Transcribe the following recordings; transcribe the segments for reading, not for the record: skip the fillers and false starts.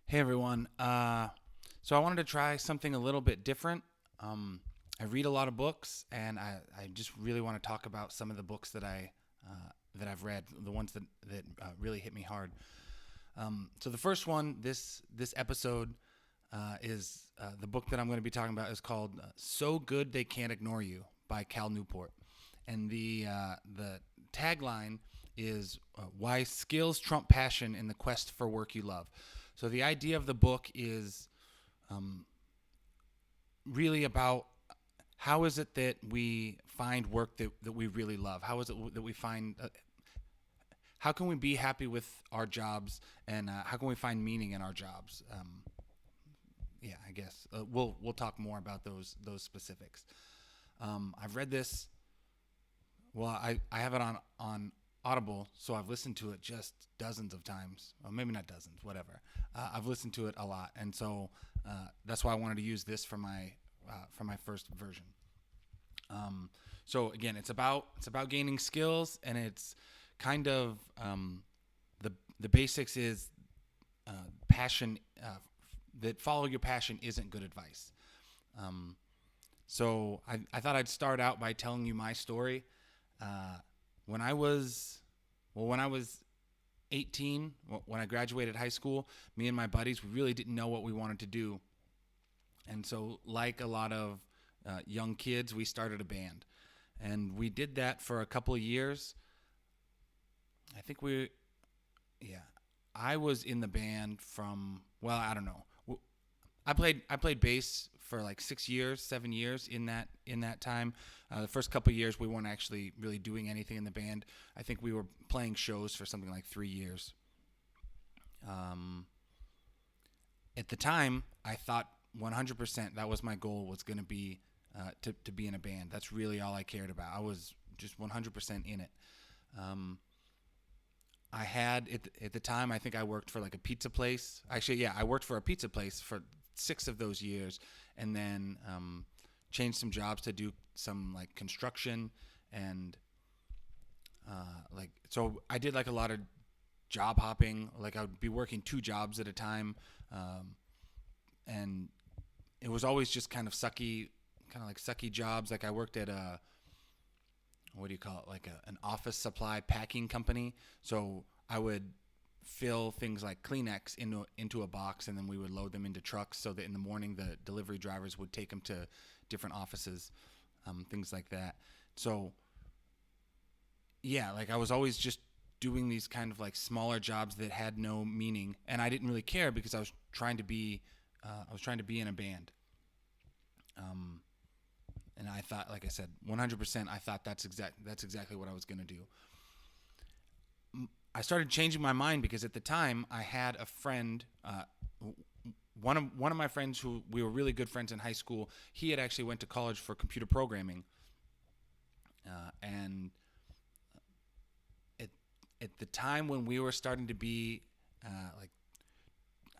Hey everyone. So I wanted to try something a little bit different. I read a lot of books, and I just really want to talk about some of the books that I've read, the ones that really hit me hard. So the first one, this episode, is the book that I'm going to be talking about is called "So Good They Can't Ignore You" by Cal Newport, and the tagline is "Why Skills Trump Passion in the Quest for Work You Love." So the idea of the book is really about how is it that we find work that we really love? How is it that we find how can we be happy with our jobs, and how can we find meaning in our jobs? Yeah, I guess we'll talk more about those specifics. I've read this. Well, I have it on Audible, so I've listened to it just dozens of times. Well, maybe not dozens, whatever. I've listened to it a lot, and so that's why I wanted to use this for my first version. So again, it's about gaining skills, and it's kind of the basics is passion. That follow your passion isn't good advice. Um, so I thought I'd start out by telling you my story. Uh, when I was when I was 18, when I graduated high school, me and my buddies we really didn't know what we wanted to do, and so like a lot of young kids, we started a band, and we did that for a couple of years. I think we yeah, I was in the band from I don't know. I played bass for like 6 years, 7 years in that time. The first couple of years we weren't actually really doing anything in the band. I think we were playing shows for something like 3 years. Um, at the time, I thought 100% that was my goal was going to be to be in a band. That's really all I cared about. I was just 100% in it. Um, I had at the time. I think I worked for like a pizza place. Actually, yeah, I worked for a pizza place for 6 of those years, and then changed some jobs to do some like construction and like so. I did like a lot of job hopping. Like I would be working two jobs at a time, um, and it was always just kind of like sucky jobs. Like I worked at a what do you call it, like an office supply packing company. So I would fill things like Kleenex into a box, and then we would load them into trucks so that in the morning the delivery drivers would take them to different offices, things like that. So yeah, like I was always just doing these kind of like smaller jobs that had no meaning, and I didn't really care because I was trying to be in a band. Um, and I thought, like I said, 100%. I thought that's exactly what I was going to do. I started changing my mind because at the time I had a friend, one of my friends who we were really good friends in high school. He had actually went to college for computer programming, and at at the time when we were starting to be like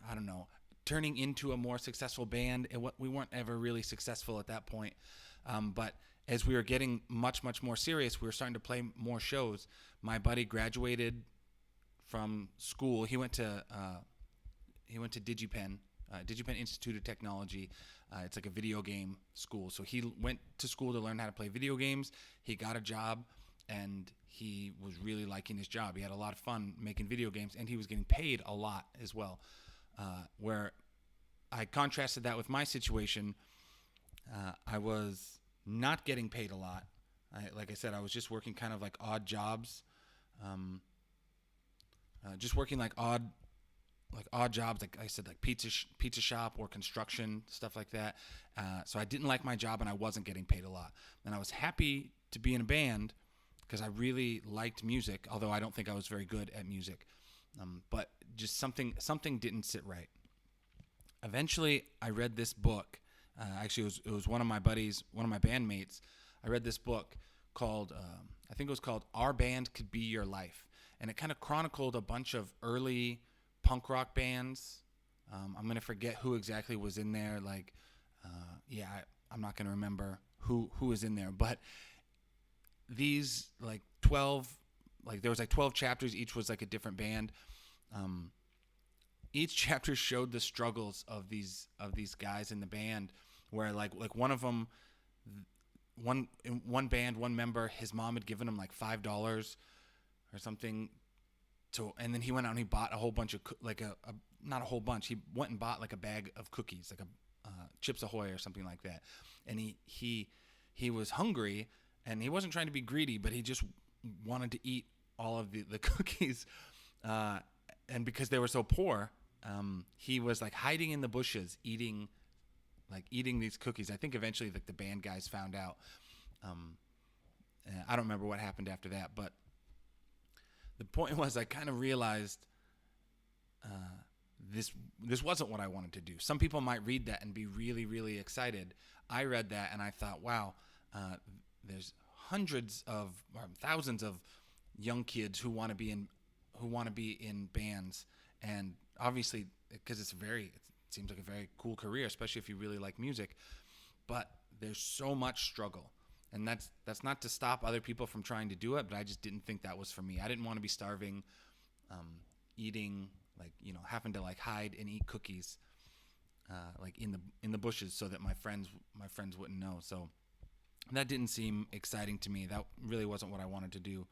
I don't know, turning into a more successful band, and what we weren't ever really successful at that point. But as we were getting much more serious, we were starting to play more shows. My buddy graduated from school. He went to DigiPen, DigiPen Institute of Technology. It's like a video game school. So he went to school to learn how to play video games. He got a job, and he was really liking his job. He had a lot of fun making video games, and he was getting paid a lot as well. Where I contrasted that with my situation, I was not getting paid a lot. Like I said, I was just working kind of like odd jobs, um, just working like odd jobs, like I said, like pizza shop or construction stuff like that. So I didn't like my job, and I wasn't getting paid a lot. And I was happy to be in a band because I really liked music, although I don't think I was very good at music. But just something didn't sit right. Eventually, I read this book. Actually, it was one of my buddies, one of my bandmates. I read this book called I think it was called "Our Band Could Be Your Life," and it kind of chronicled a bunch of early punk rock bands. I'm gonna forget who exactly was in there. Like, I'm not gonna remember who was in there, but these like 12, like there was like 12 chapters. Each was like a different band. Um, each chapter showed the struggles of these guys in the band, where like one of them, in one band, one member, his mom had given him like $5 or something to, and then he went out and he bought a whole bunch of like a not a whole bunch. He went and bought like a bag of cookies, like a Chips Ahoy or something like that. And he was hungry, and he wasn't trying to be greedy, but he just wanted to eat all of the cookies. And because they were so poor, he was like hiding in the bushes, eating these cookies. I think eventually like the band guys found out. I don't remember what happened after that, but the point was I kind of realized this wasn't what I wanted to do. Some people might read that and be really, really excited. I read that and I thought, wow, there's hundreds of or thousands of young kids who want to be in bands, and obviously because it seems like a very cool career, especially if you really like music. But there's so much struggle, and that's not to stop other people from trying to do it, but I just didn't think that was for me. I didn't want to be starving, eating having to like hide and eat cookies, like in the bushes so that my friends wouldn't know. So that didn't seem exciting to me. That really wasn't what I wanted to do.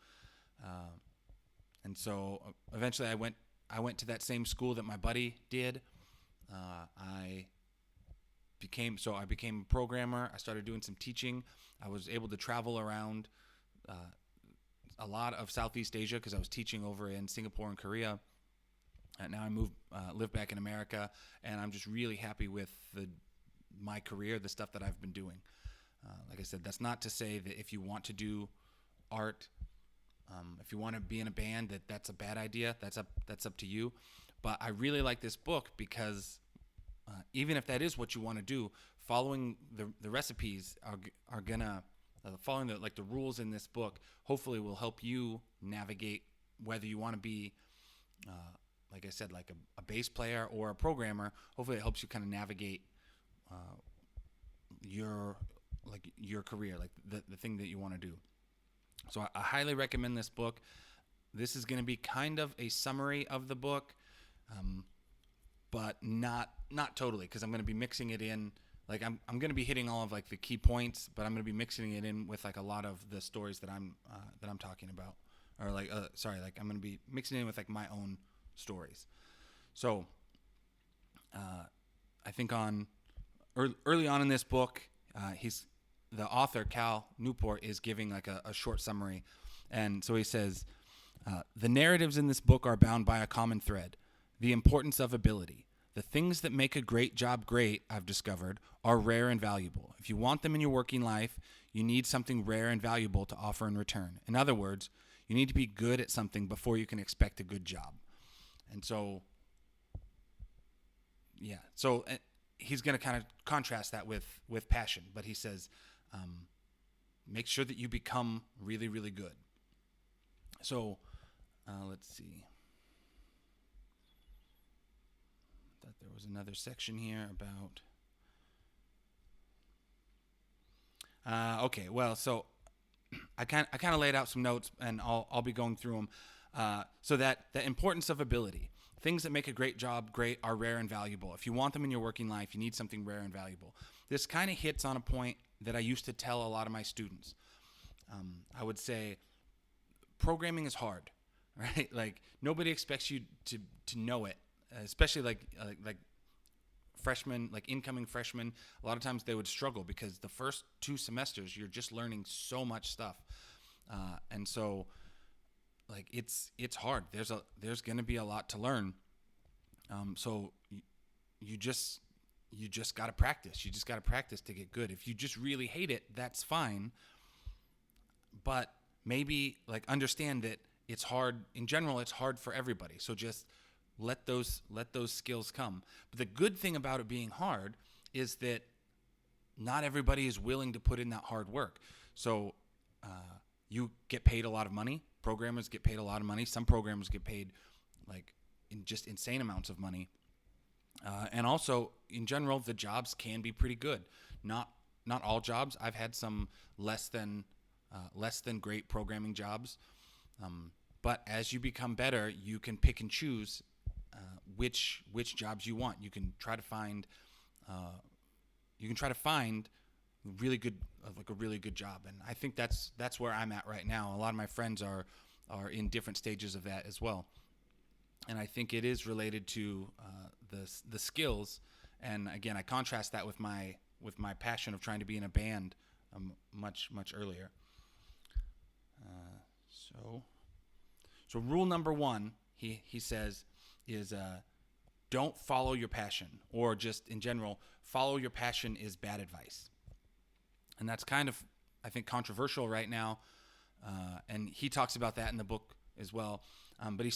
And so eventually I went to that same school that my buddy did. I became a programmer. I started doing some teaching. I was able to travel around a lot of Southeast Asia because I was teaching over in Singapore and Korea. And now I live back in America, and I'm just really happy with my career, the stuff that I've been doing. Like I said, that's not to say that if you want to do art, if you want to be in a band, that's a bad idea. That's up to you. But I really like this book because even if that is what you want to do, following the recipes are gonna following the rules in this book hopefully will help you navigate whether you want to be like I said, like a bass player or a programmer. Hopefully it helps you kind of navigate your career, like the thing that you want to do. So I highly recommend this book. This is going to be kind of a summary of the book, but not totally, because I'm going to be mixing it in. Like I'm going to be hitting all of like the key points, but I'm going to be mixing it in with like a lot of the stories that I'm talking about, or like I'm going to be mixing it in with like my own stories. So I think early on in this book, the author, Cal Newport, is giving like a short summary. And so he says, the narratives in this book are bound by a common thread: the importance of ability. The things that make a great job great, I've discovered, are rare and valuable. If you want them in your working life, you need something rare and valuable to offer in return. In other words, you need to be good at something before you can expect a good job. And so, yeah. So he's going to kind of contrast that with passion. But he says, make sure that you become really, really good. So let's see. I thought there was another section here about... okay, well, so I kind of laid out some notes, and I'll be going through them. So that the importance of ability. Things that make a great job great are rare and valuable. If you want them in your working life, you need something rare and valuable. This kind of hits on a point that I used to tell a lot of my students. I would say programming is hard, right? Like nobody expects you to know it, especially like freshmen, like incoming freshmen. A lot of times they would struggle because the first 2 semesters you're just learning so much stuff, and so like it's hard. There's going to be a lot to learn. So you just got to practice. You just got to practice to get good. If you just really hate it, that's fine. But maybe like understand that it's hard in general. It's hard for everybody. So just let those skills come. But the good thing about it being hard is that not everybody is willing to put in that hard work. So you get paid a lot of money. Programmers get paid a lot of money. Some programmers get paid like in just insane amounts of money. And also, in general, the jobs can be pretty good. Not all jobs. I've had some less than great programming jobs. But as you become better, you can pick and choose which jobs you want. You can try to find really good like a really good job, and I think that's where I'm at right now. A lot of my friends are in different stages of that as well, and I think it is related to the skills. And again, I contrast that with my passion of trying to be in a band much earlier. So rule number one, he says, is don't follow your passion, or just in general, follow your passion is bad advice. And that's kind of, I think, controversial right now. And he talks about that in the book as well. But he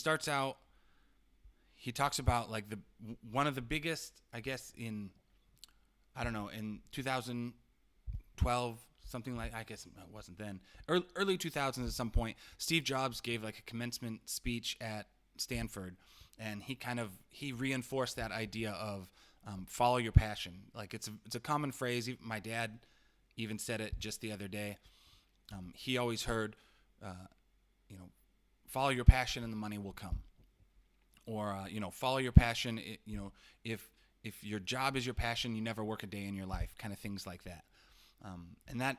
talks about like one of the biggest, I guess, in 2012, something like, I guess it wasn't then, early 2000s at some point, Steve Jobs gave like a commencement speech at Stanford, and he reinforced that idea of follow your passion. Like it's a common phrase. My dad even said it just the other day. He always heard, follow your passion and the money will come. Or, follow your passion. If your job is your passion, you never work a day in your life, kind of things like that. And that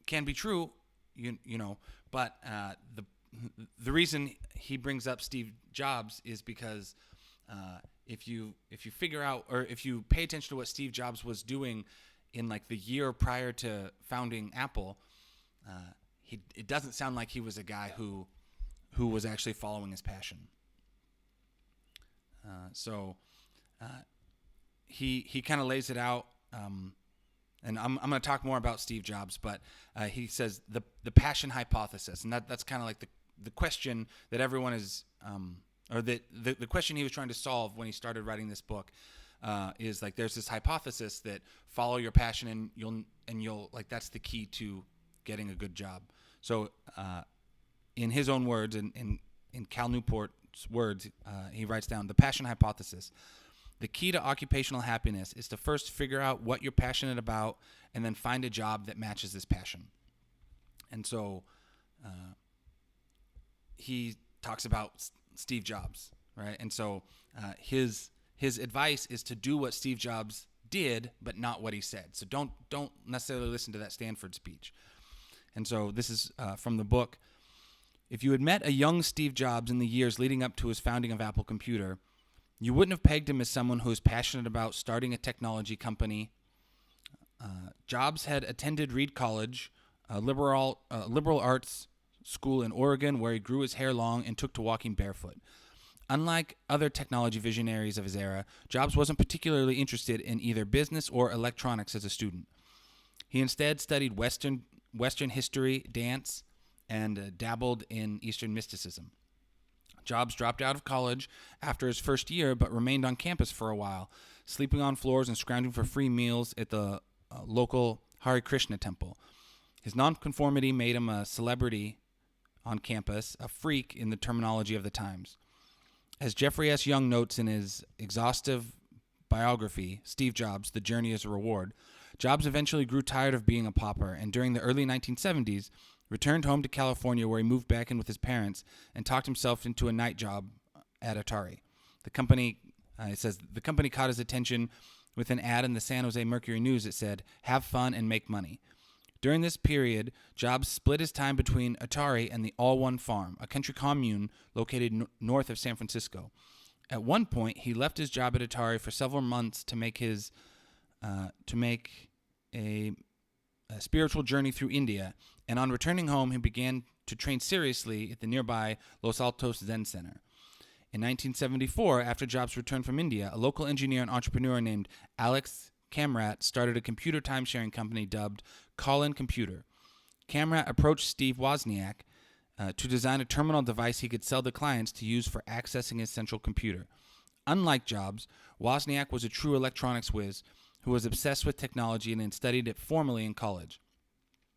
can be true, but the reason he brings up Steve Jobs is because if you figure out, or if you pay attention to what Steve Jobs was doing in like the year prior to founding Apple, it doesn't sound like he was a guy who was actually following his passion. So he kind of lays it out, and I'm going to talk more about Steve Jobs, but he says the passion hypothesis, and that's kind of like the question that everyone is, or the question he was trying to solve when he started writing this book, is like there's this hypothesis that follow your passion and you'll like that's the key to getting a good job. So in his own words, in Cal Newport's words, he writes down the passion hypothesis. The key to occupational happiness is to first figure out what you're passionate about and then find a job that matches this passion. And so he talks about Steve Jobs, right? And so his advice is to do what Steve Jobs did, but not what he said. So don't necessarily listen to that Stanford speech. And so this is from the book. If you had met a young Steve Jobs in the years leading up to his founding of Apple Computer, you wouldn't have pegged him as someone who is passionate about starting a technology company. Jobs had attended Reed College, a liberal arts school in Oregon, where he grew his hair long and took to walking barefoot. Unlike other technology visionaries of his era, Jobs wasn't particularly interested in either business or electronics as a student. He instead studied Western history, dance, and dabbled in Eastern mysticism. Jobs dropped out of college after his first year, but remained on campus for a while, sleeping on floors and scrounging for free meals at the local Hare Krishna temple. His nonconformity made him a celebrity on campus, a freak in the terminology of the times. As Jeffrey S. Young notes in his exhaustive biography, Steve Jobs, The Journey as a Reward, Jobs eventually grew tired of being a pauper, and during the early 1970s, returned home to California, where he moved back in with his parents and talked himself into a night job at Atari. The company, it says, the company caught his attention with an ad in the San Jose Mercury News that said, "Have fun and make money." During this period, Jobs split his time between Atari and the All One Farm, a country commune located north of San Francisco. At one point, he left his job at Atari for several months to make a spiritual journey through India, and on returning home, he began to train seriously at the nearby Los Altos Zen Center. In 1974, after Jobs returned from India, a local engineer and entrepreneur named Alex Kamrat started a computer time-sharing company dubbed Call-In Computer. Kamrat approached Steve Wozniak to design a terminal device he could sell to clients to use for accessing his central computer. Unlike Jobs, Wozniak was a true electronics whiz who was obsessed with technology and had studied it formally in college.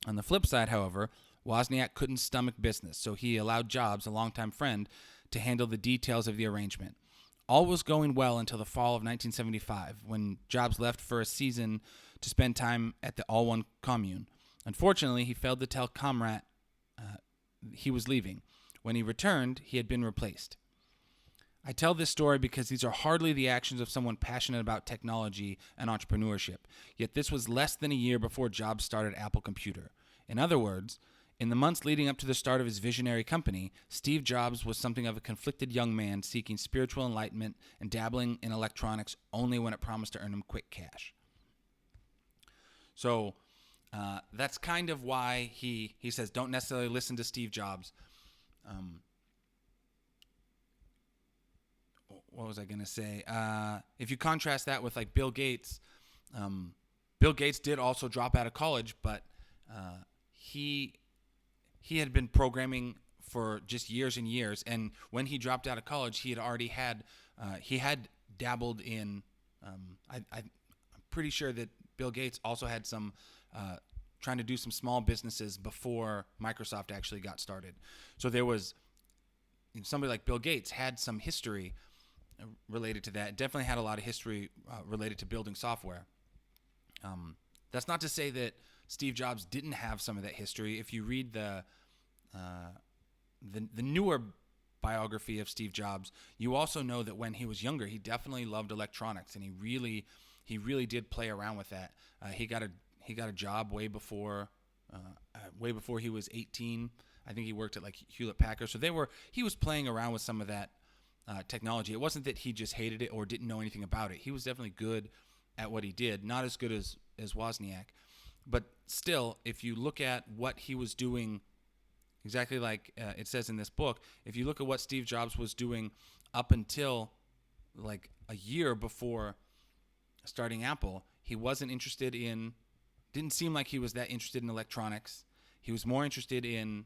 On the flip side, however, Wozniak couldn't stomach business, so he allowed Jobs, a longtime friend, to handle the details of the arrangement. All was going well until the fall of 1975, when Jobs left for a season to spend time at the All One commune. Unfortunately, he failed to tell Kamrat he was leaving. When he returned, he had been replaced. I tell this story because these are hardly the actions of someone passionate about technology and entrepreneurship. Yet this was less than a year before Jobs started Apple Computer. In other words, in the months leading up to the start of his visionary company, Steve Jobs was something of a conflicted young man seeking spiritual enlightenment and dabbling in electronics only when it promised to earn him quick cash. So that's kind of why he says don't necessarily listen to Steve Jobs. What was I going to say? If you contrast that with like Bill Gates, Bill Gates did also drop out of college, but he had been programming for just years and years. And when he dropped out of college, he had already had he had dabbled in. I'm pretty sure that Bill Gates also had some trying to do some small businesses before Microsoft actually got started. So there was somebody like Bill Gates had some history related to that. Definitely had a lot of history related to building software. That's not to say that Steve Jobs didn't have some of that history. If you read the newer biography of Steve Jobs, you also know that when he was younger, he definitely loved electronics, and he really did play around with that. He got a job way before he was 18. I think he worked at like Hewlett Packard. So he was playing around with some of that technology. It wasn't that he just hated it or didn't know anything about it. He was definitely good at what he did, not as good as Wozniak. But still, if you look at what he was doing, exactly like it says in this book, if you look at what Steve Jobs was doing up until like a year before starting Apple, he wasn't interested in, didn't seem like he was that interested in electronics. He was more interested in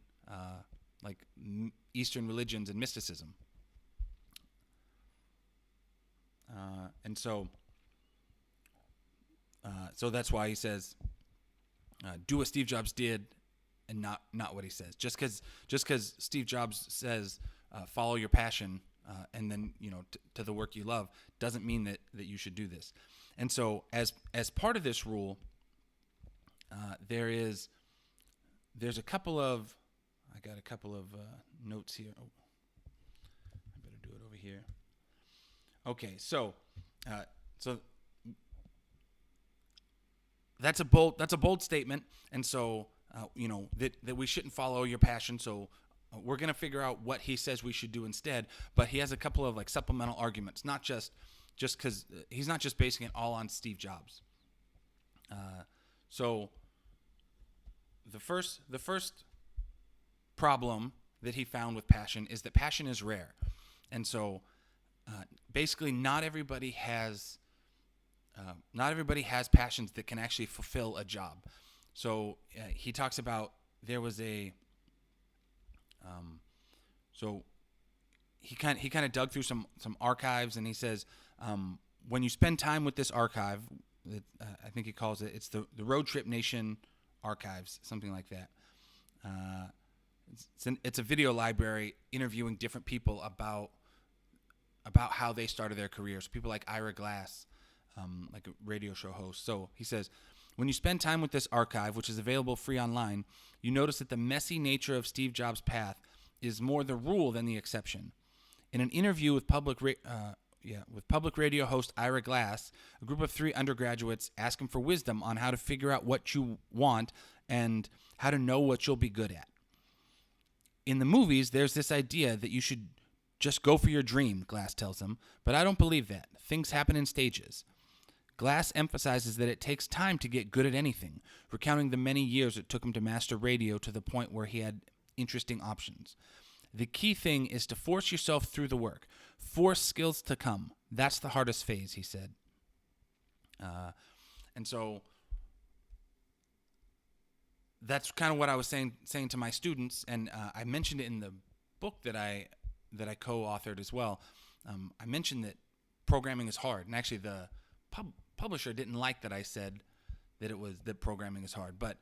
like Eastern religions and mysticism. And so that's why he says, do what Steve Jobs did and not what he says. Just because Steve Jobs says, follow your passion and then, to the work you love, doesn't mean that you should do this. And so as part of this rule, there's a couple of, I got a couple of notes here. Oh, I better do it over here. Okay, so that's a bold statement, and so that we shouldn't follow your passion. So we're gonna figure out what he says we should do instead. But he has a couple of like supplemental arguments, not just because he's not just basing it all on Steve Jobs. So the first problem that he found with passion is that passion is rare, and so basically not everybody has passions that can actually fulfill a job. So he talks about there was a so he kind of dug through some archives, and he says when you spend time with this archive, I think he calls it's the Road Trip Nation archives, something like that. It's a video library interviewing different people about how they started their careers. People like Ira Glass, like a radio show host. So he says, when you spend time with this archive, which is available free online, you notice that the messy nature of Steve Jobs' path is more the rule than the exception. In an interview with public radio host Ira Glass, a group of 3 undergraduates ask him for wisdom on how to figure out what you want and how to know what you'll be good at. In the movies, there's this idea that you should just go for your dream, Glass tells him, but I don't believe that. Things happen in stages. Glass emphasizes that it takes time to get good at anything, recounting the many years it took him to master radio to the point where he had interesting options. The key thing is to force yourself through the work. Force skills to come. That's the hardest phase, he said. And so that's kind of what I was saying to my students, and I mentioned it in the book that I co-authored as well. I mentioned that programming is hard, and actually the publisher didn't like that I said that programming is hard. But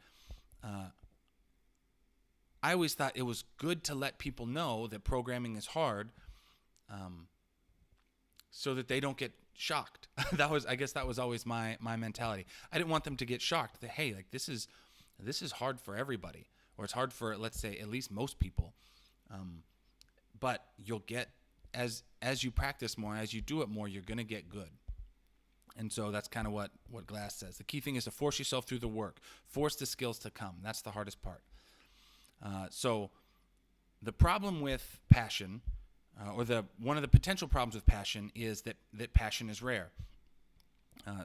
I always thought it was good to let people know that programming is hard, so that they don't get shocked. I guess that was always my mentality. I didn't want them to get shocked that, hey, like this is hard for everybody, or it's hard for, let's say, at least most people. But you'll get as you practice more, as you do it more, you're going to get good. And so that's kind of what Glass says. The key thing is to force yourself through the work. Force the skills to come. That's the hardest part. So the problem with passion, or one of the potential problems with passion, is that passion is rare.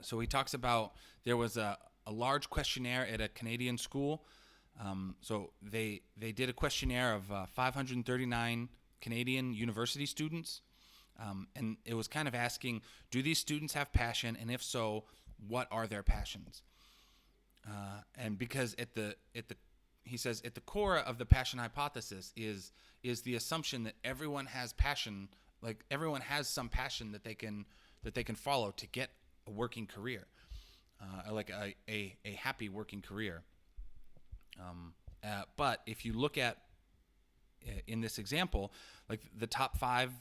So he talks about there was a large questionnaire at a Canadian school. So they did a questionnaire of 539 Canadian university students. And it was kind of asking, do these students have passion? And if so, what are their passions? And because he says at the core of the passion hypothesis is the assumption that everyone has passion, like everyone has some passion that they can follow to get a working career, like a happy working career. But if you look at in this example, like the top 5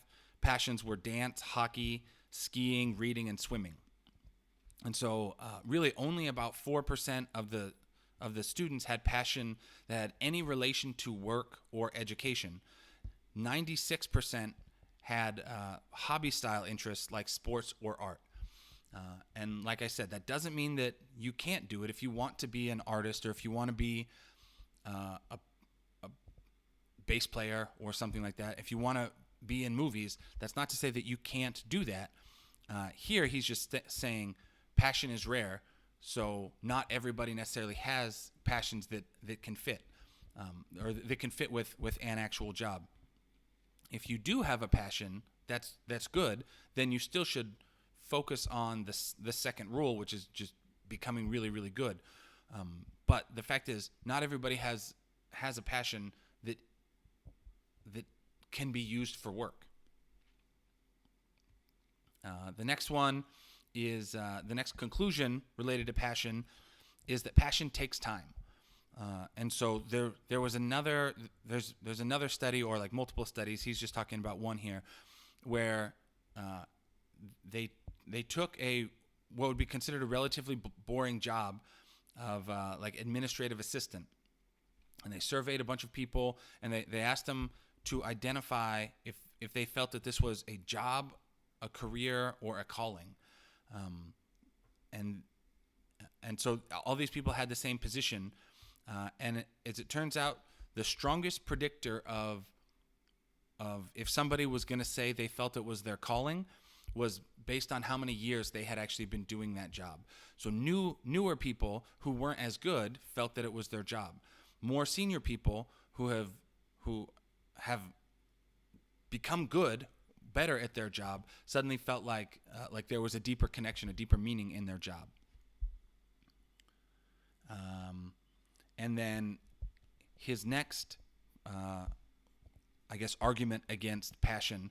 passions were dance, hockey, skiing, reading, and swimming. And so really only about 4% of the students had passion that had any relation to work or education. 96% had hobby-style interests like sports or art. And like I said, that doesn't mean that you can't do it if you want to be an artist or if you want to be a bass player or something like that. If you want to be in movies, that's not to say that you can't do that. Here he's just saying passion is rare, so not everybody necessarily has passions that can fit, or that can fit with an actual job. If you do have a passion, that's good. Then you still should focus on the second rule, which is just becoming really, really good. But the fact is, not everybody has a passion that can be used for work. The next one is the next conclusion related to passion is that passion takes time. And so there was there's another study, or like multiple studies. He's just talking about one here, where they took what would be considered a relatively boring job of like administrative assistant, and they surveyed a bunch of people, and they asked them to identify if they felt that this was a job, a career, or a calling. And so all these people had the same position. And as it turns out, the strongest predictor of if somebody was going to say they felt it was their calling was based on how many years they had actually been doing that job. So newer people who weren't as good felt that it was their job. More senior people who have become better at their job, suddenly felt like there was a deeper connection, a deeper meaning in their job. And then his next, argument against passion,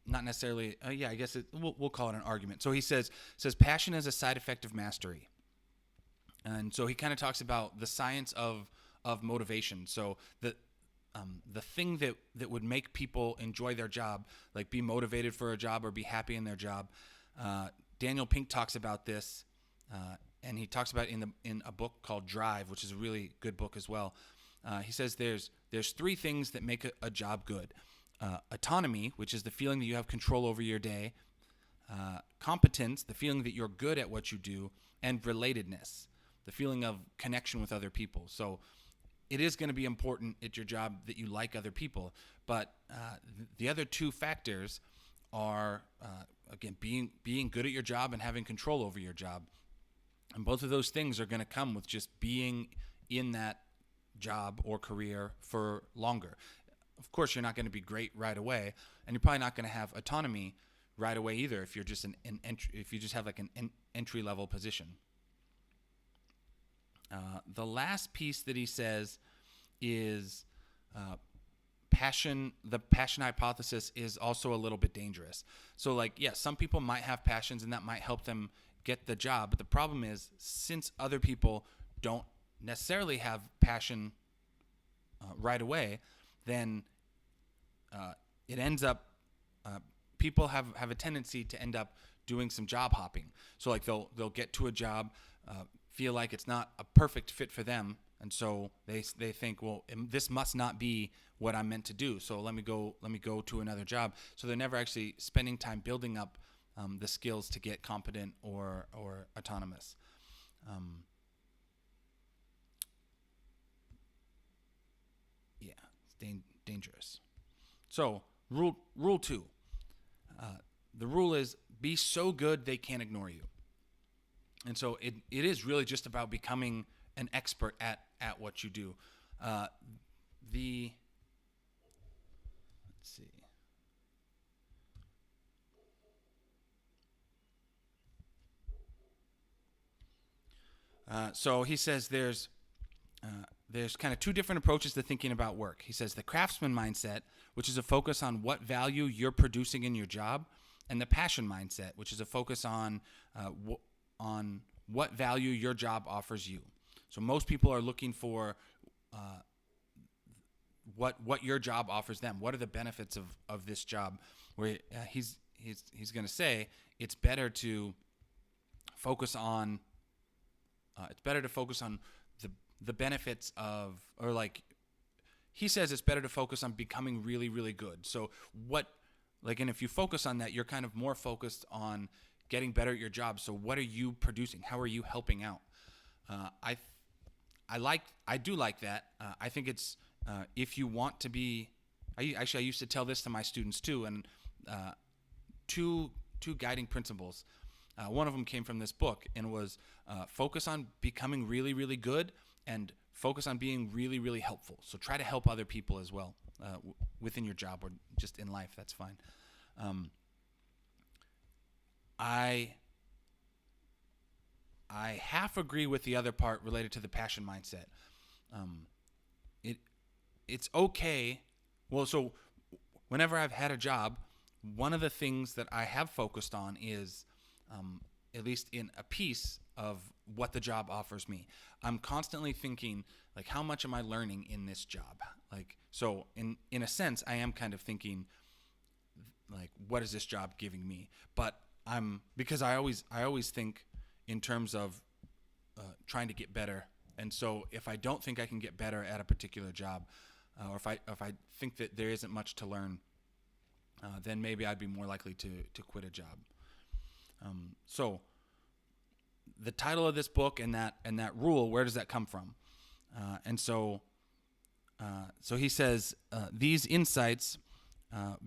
not necessarily, I guess we'll call it an argument. So he says passion is a side effect of mastery. And so he kind of talks about the science of motivation. So the thing that would make people enjoy their job, like be motivated for a job or be happy in their job. Daniel Pink talks about this, and he talks about it in a book called Drive, which is a really good book as well. He says there's 3 things that make a job good. Autonomy, which is the feeling that you have control over your day. Competence, the feeling that you're good at what you do. And relatedness, the feeling of connection with other people. So it is going to be important at your job that you like other people. But the other 2 factors are, again, being good at your job and having control over your job. And both of those things are going to come with just being in that job or career for longer. Of course, you're not going to be great right away, and you're probably not going to have autonomy right away either if you're just if you just have like an entry level position. The last piece that he says is passion. The passion hypothesis is also a little bit dangerous. So, like, yeah, some people might have passions, and that might help them get the job. But the problem is, since other people don't necessarily have passion right away, then it ends up people have a tendency to end up doing some job hopping. So like they'll get to a job, feel like it's not a perfect fit for them, and so they think, well, this must not be what I'm meant to do. So let me go to another job. So they're never actually spending time building up the skills to get competent or autonomous. Um, yeah, it's dangerous. So rule two. The rule is be so good they can't ignore you. And so it is really just about becoming an expert at what you do. The let's see. So he says there's kind of two different approaches to thinking about work. He says the craftsman mindset, which is a focus on what value you're producing in your job, and the passion mindset, which is a focus on what value your job offers you. So most people are looking for what your job offers them. What are the benefits of this job? Where he's going to say it's better to focus on the benefits of, or like he says it's better to focus on becoming really, really good. So and if you focus on that, you're kind of more focused on getting better at your job. So what are you producing? How are you helping out? I do like that. I think it's if you want to be. I used to tell this to my students too, and two guiding principles. One of them came from this book, and was focus on becoming really, really good, and focus on being really, really helpful. So try to help other people as well within your job or just in life. That's fine. I half agree with the other part related to the passion mindset. It's okay. Well, so whenever I've had a job, one of the things that I have focused on is at least in a piece of what the job offers me. I'm constantly thinking, like, how much am I learning in this job? Like, so in a sense, I am kind of thinking, like, what is this job giving me? But because I always think in terms of trying to get better. And so if I don't think I can get better at a particular job, or if I think that there isn't much to learn, then maybe I'd be more likely to quit a job. So the title of this book and that rule, where does that come from? So he says these insights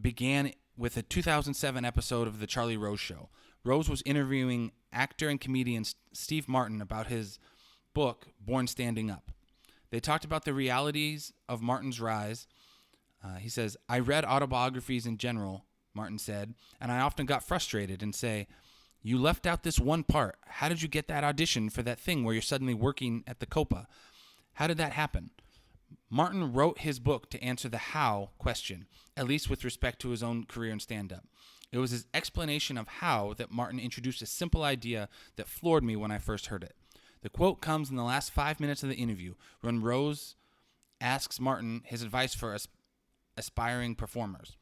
began with a 2007 episode of The Charlie Rose Show. Rose was interviewing actor and comedian Steve Martin about his book, Born Standing Up. They talked about the realities of Martin's rise. He says, I read autobiographies in general, Martin said, and I often got frustrated and say, you left out this one part. How did you get that audition for that thing where you're suddenly working at the Copa? How did that happen? Martin wrote his book to answer the how question, at least with respect to his own career in stand-up. It was his explanation of how that Martin introduced a simple idea that floored me when I first heard it. The quote comes in the last 5 minutes of the interview when Rose asks Martin his advice for aspiring performers.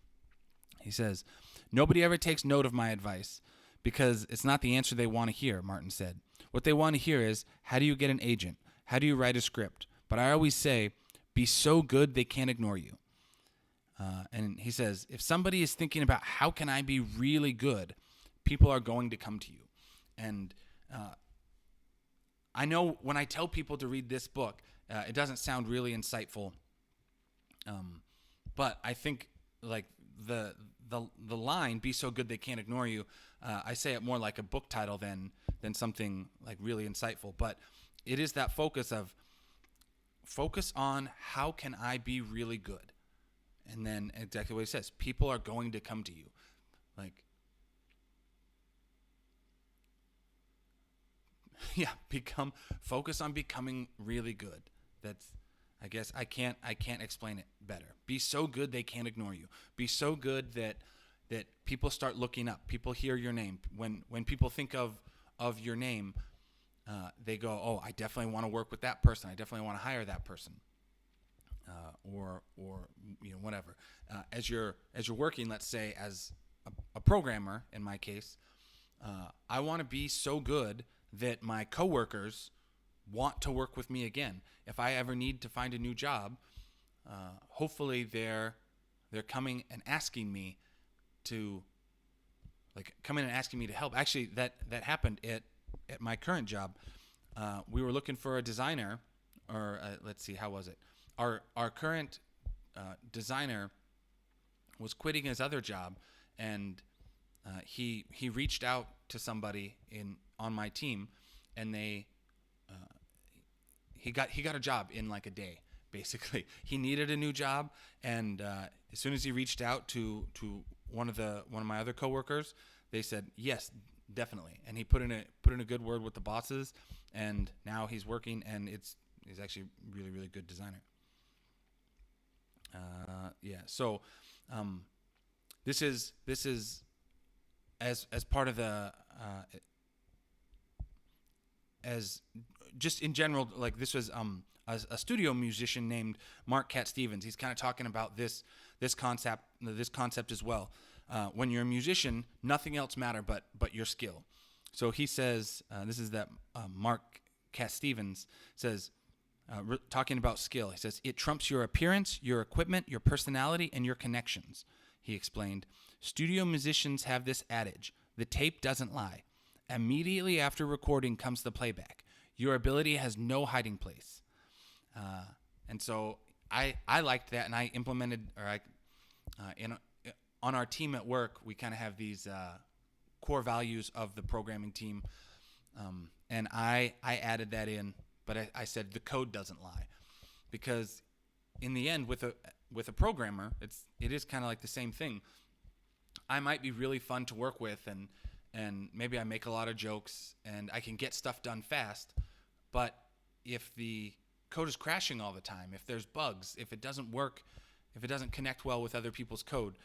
He says, nobody ever takes note of my advice because it's not the answer they want to hear, Martin said. What they want to hear is, how do you get an agent? How do you write a script? But I always say, be so good they can't ignore you. And he says, if somebody is thinking about how can I be really good, people are going to come to you. And I know when I tell people to read this book, it doesn't sound really insightful. But I think like the line, be so good they can't ignore you, I say it more like a book title than something like really insightful. But it is that focus on how can I be really good? And then exactly what he says, people are going to come to you. Like, yeah, focus on becoming really good. That's, I guess I can't explain it better. Be so good they can't ignore you. Be so good that people start looking up. People hear your name. When people think of your name, they go, oh, I definitely want to work with that person. I definitely want to hire that person. Or whatever. As you're working, let's say as a programmer, in my case, I want to be so good that my coworkers want to work with me again. If I ever need to find a new job, hopefully they're coming and asking me to come in and asking me to help. Actually, that happened at my current job. We were looking for a designer, or let's see, how was it? Our current designer was quitting his other job, and he reached out to somebody on my team, and he got a job in like a day. Basically, he needed a new job, and as soon as he reached out to one of my other coworkers, they said yes, definitely. And he put in a good word with the bosses, and now he's working, and he's actually a really, really good designer. So this is as part of the as just in general, like this was a studio musician named Mark Cat Stevens. He's kind of talking about this concept as well. When you're a musician, nothing else matter but your skill. So he says, this is that Mark Cat Stevens says, talking about skill. He says, it trumps your appearance, your equipment, your personality, and your connections. He explained, studio musicians have this adage: the tape doesn't lie. Immediately after recording comes the playback. Your ability has no hiding place. And so I liked that, and I implemented, on our team at work, we kind of have these core values of the programming team, and I added that in, but I said the code doesn't lie, because in the end, with a programmer, it is kind of like the same thing. I might be really fun to work with, and maybe I make a lot of jokes, and I can get stuff done fast, but if the code is crashing all the time, if there's bugs, if it doesn't work, if it doesn't connect well with other people's code,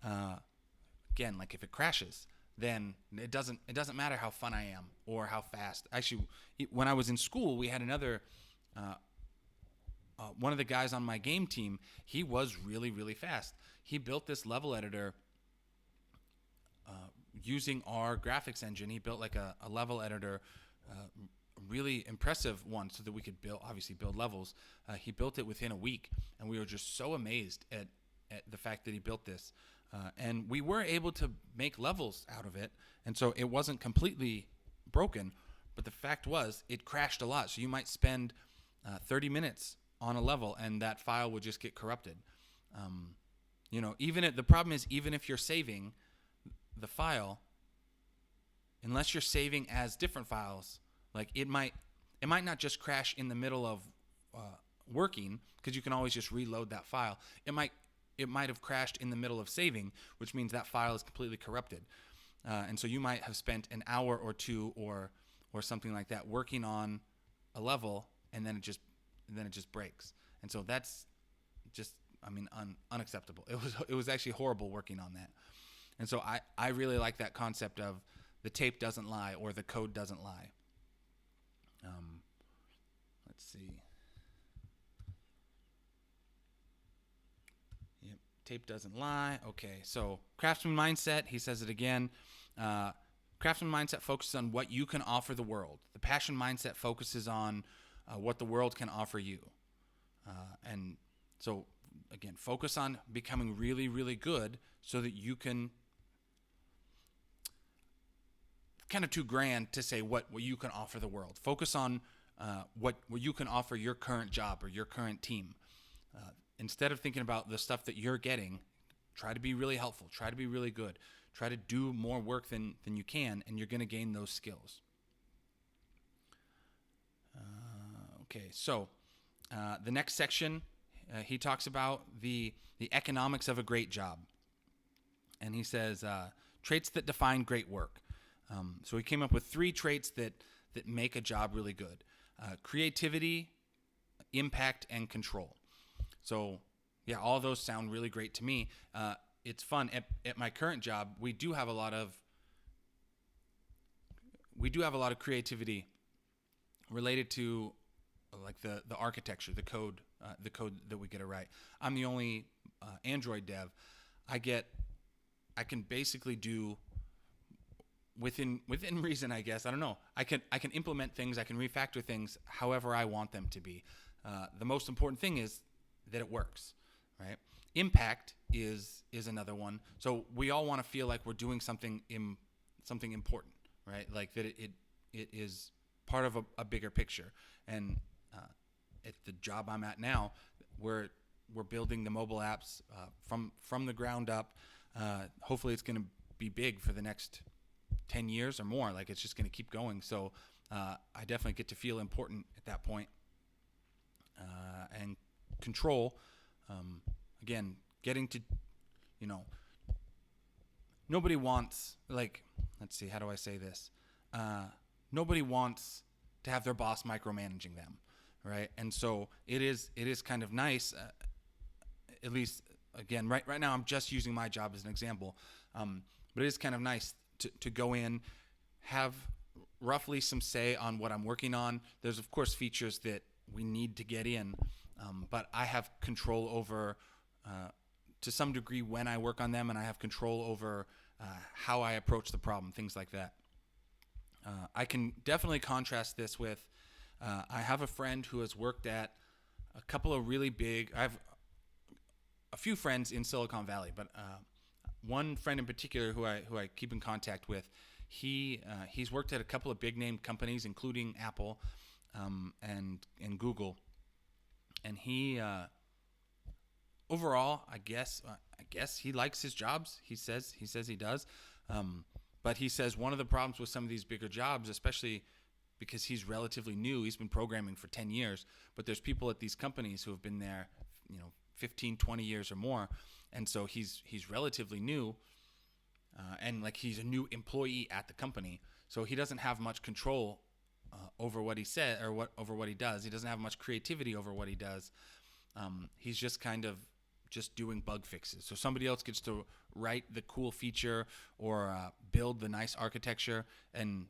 again, like if it crashes, then it doesn't matter how fun I am or how fast. Actually, when I was in school, we had another one of the guys on my game team. He was really, really fast. He built this level editor using our graphics engine. He built like a level editor, really impressive one, so that we could build levels. He built it within a week, and we were just so amazed at the fact that he built this. And we were able to make levels out of it, and so it wasn't completely broken, but the fact was it crashed a lot. So you might spend 30 minutes on a level, and that file would just get corrupted. The problem is, even if you're saving the file, unless you're saving as different files, like it might not just crash in the middle of working, because you can always just reload that file. It might have crashed in the middle of saving, which means that file is completely corrupted. And so you might have spent an hour or two or something like that working on a level, and then it just breaks. And so that's just, unacceptable. It was actually horrible working on that. And so I really like that concept of the tape doesn't lie, or the code doesn't lie. Let's see. Yep, tape doesn't lie. Okay, so craftsman mindset, he says it again. Craftsman mindset focuses on what you can offer the world. The passion mindset focuses on what the world can offer you. And so, again, focus on becoming really, really good so that you can, kind of too grand to say what you can offer the world. Focus on what you can offer your current job or your current team. Instead of thinking about the stuff that you're getting, try to be really helpful. Try to be really good. Try to do more work than you can, and you're going to gain those skills. Okay, so the next section, he talks about the economics of a great job. And he says, traits that define great work. So he came up with 3 traits that make a job really good: creativity, impact, and control. So, yeah, all those sound really great to me. It's fun. At my current job, we do have a lot of creativity related to like the architecture, the code that we get to write. I'm the only Android dev. I can basically do within reason, I guess. I don't know. I can implement things. I can refactor things however I want them to be. The most important thing is that it works, right? Impact is another one. So we all want to feel like we're doing something something important, right? Like that it is part of a bigger picture. And at the job I'm at now, we're building the mobile apps from the ground up. Hopefully, it's going to be big for the next 10 years or more. Like, it's just going to keep going. So I definitely get to feel important at that point. And control, again, getting to, nobody wants, like, let's see, how do I say this? Nobody wants to have their boss micromanaging them, right? And so it is kind of nice, at least, again, right now I'm just using my job as an example, but it is kind of nice to go in, have roughly some say on what I'm working on. There's, of course, features that we need to get in, but I have control over, to some degree, when I work on them, and I have control over how I approach the problem, things like that. I can definitely contrast this with, I have a friend who has worked at a couple of really big, I have a few friends in Silicon Valley, but one friend in particular who I keep in contact with, he's worked at a couple of big name companies, including Apple and Google, and he overall, I guess he likes his jobs. He says he does, but he says one of the problems with some of these bigger jobs, especially because he's relatively new, he's been programming for 10 years, but there's people at these companies who have been there, 15, 20 years or more, and so he's relatively new, and like he's a new employee at the company, so he doesn't have much control over what he said or over what he does. He doesn't have much creativity over what he does. He's just kind of just doing bug fixes. So somebody else gets to write the cool feature or build the nice architecture, and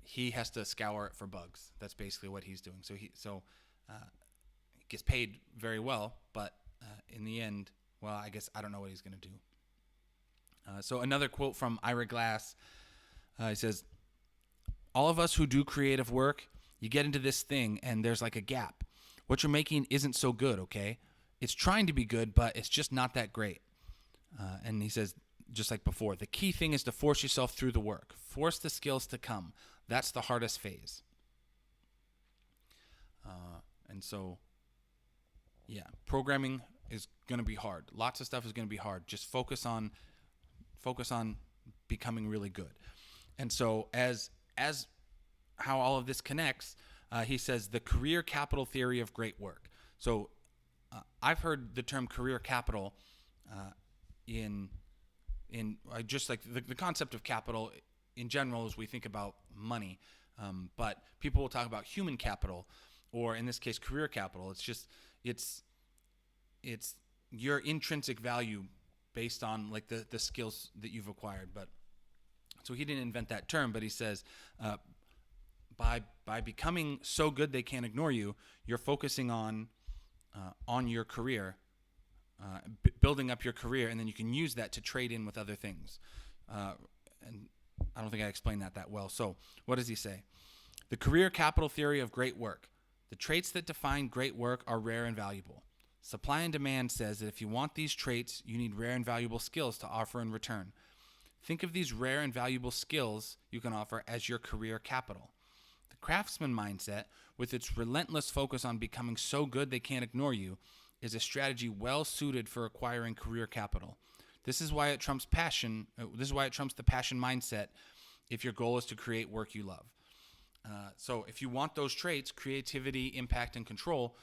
he has to scour it for bugs. That's basically what he's doing. So he gets paid very well, but in the end, well, I guess I don't know what he's going to do. So another quote from Ira Glass. He says, "All of us who do creative work, you get into this thing and there's like a gap. What you're making isn't so good, okay? It's trying to be good, but it's just not that great." And he says, just like before, the key thing is to force yourself through the work. Force the skills to come. That's the hardest phase. And so, yeah, programming is going to be hard. Lots of stuff is going to be hard. Just focus on becoming really good. And so as how all of this connects, he says the career capital theory of great work. So I've heard the term career capital in just like the concept of capital in general as we think about money, but people will talk about human capital, or in this case career capital. It's your intrinsic value based on like the skills that you've acquired. But so he didn't invent that term, but he says by becoming so good they can't ignore you, you're focusing on your career, building up your career, and then you can use that to trade in with other things. And I don't think I explained that well. So what does he say? The career capital theory of great work. The traits that define great work are rare and valuable. Supply and demand says that if you want these traits, you need rare and valuable skills to offer in return. Think of these rare and valuable skills you can offer as your career capital. The craftsman mindset, with its relentless focus on becoming so good they can't ignore you, is a strategy well suited for acquiring career capital. This is why it trumps passion. This is why it trumps the passion mindset if your goal is to create work you love. So if you want those traits, creativity, impact, and control,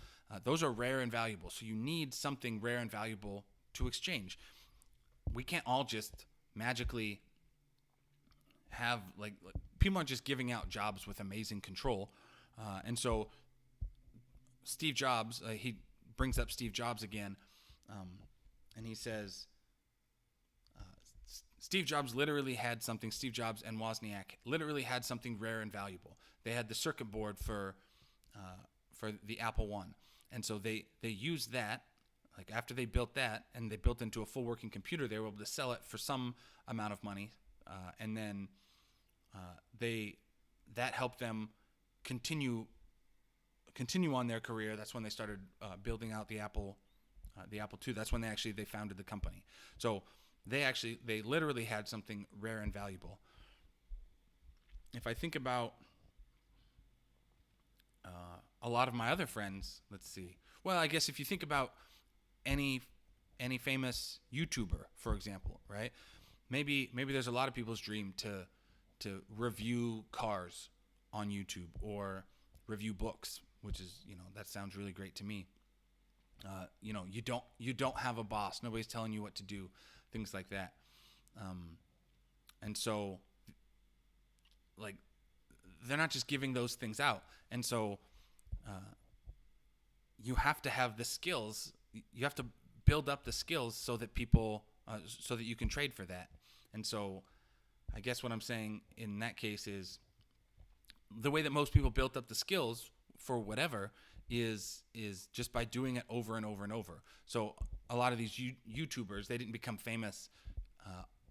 those are rare and valuable. So you need something rare and valuable to exchange. We can't all just magically have like people aren't just giving out jobs with amazing control. And so Steve Jobs, he brings up Steve Jobs again, and he says, Steve Jobs literally had something, Steve Jobs and Wozniak literally had something rare and valuable. They had the circuit board for the Apple I. And so they used that, like after they built that and they built into a full working computer, they were able to sell it for some amount of money, and then that helped them continue on their career. That's when they started building out the Apple II. That's when they founded the company. So they literally had something rare and valuable. If I think about a lot of my other friends, let's see. Well, I guess if you think about any famous YouTuber, for example, right? Maybe there's a lot of people's dream to review cars on YouTube or review books, which is, that sounds really great to me. You don't have a boss. Nobody's telling you what to do, things like that. And so, like, they're not just giving those things out. And so, you have to have the skills. You have to build up the skills so that so that you can trade for that. And so, I guess what I'm saying in that case is the way that most people built up the skills for whatever is just by doing it over and over and over. So a lot of these YouTubers, they didn't become famous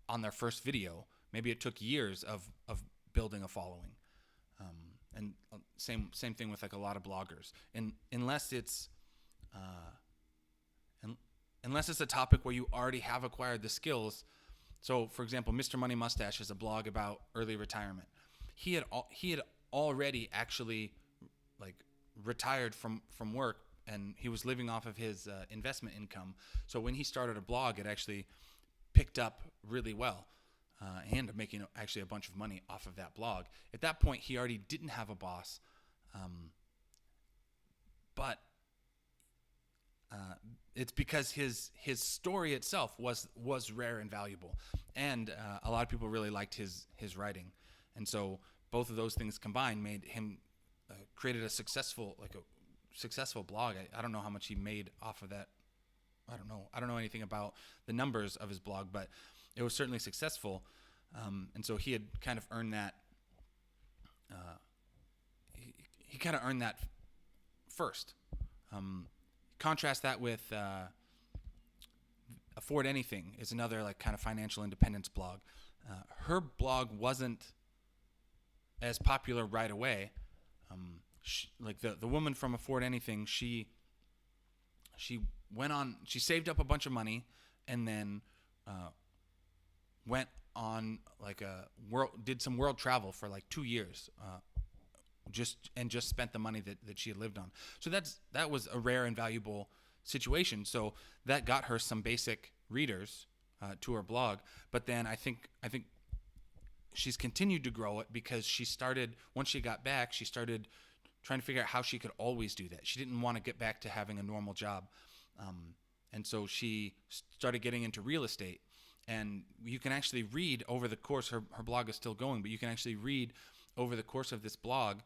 on their first video. Maybe it took years of building a following. And same thing with like a lot of bloggers. And unless it's a topic where you already have acquired the skills. So, for example, Mr. Money Mustache is a blog about early retirement. He had already actually like retired from work, and he was living off of his investment income. So when he started a blog, it actually picked up really well. He ended up making actually a bunch of money off of that blog. At that point, he already didn't have a boss, but it's because his story itself was rare and valuable, and a lot of people really liked his writing, and so both of those things combined made him created a successful blog. I don't know how much he made off of that. I don't know anything about the numbers of his blog, but it was certainly successful, and so he had kind of earned that. He kind of earned that first. Contrast that with Afford Anything is another like kind of financial independence blog. Her blog wasn't as popular right away. Like the woman from Afford Anything, she saved up a bunch of money and then went on like did some world travel for like 2 years, just spent the money that she had lived on. So that was a rare and valuable situation. So that got her some basic readers to her blog. But then I think she's continued to grow it because once she got back, she started trying to figure out how she could always do that. She didn't want to get back to having a normal job. And so she started getting into real estate. And you can actually read over the course, her blog is still going, but you can actually read over the course of this blog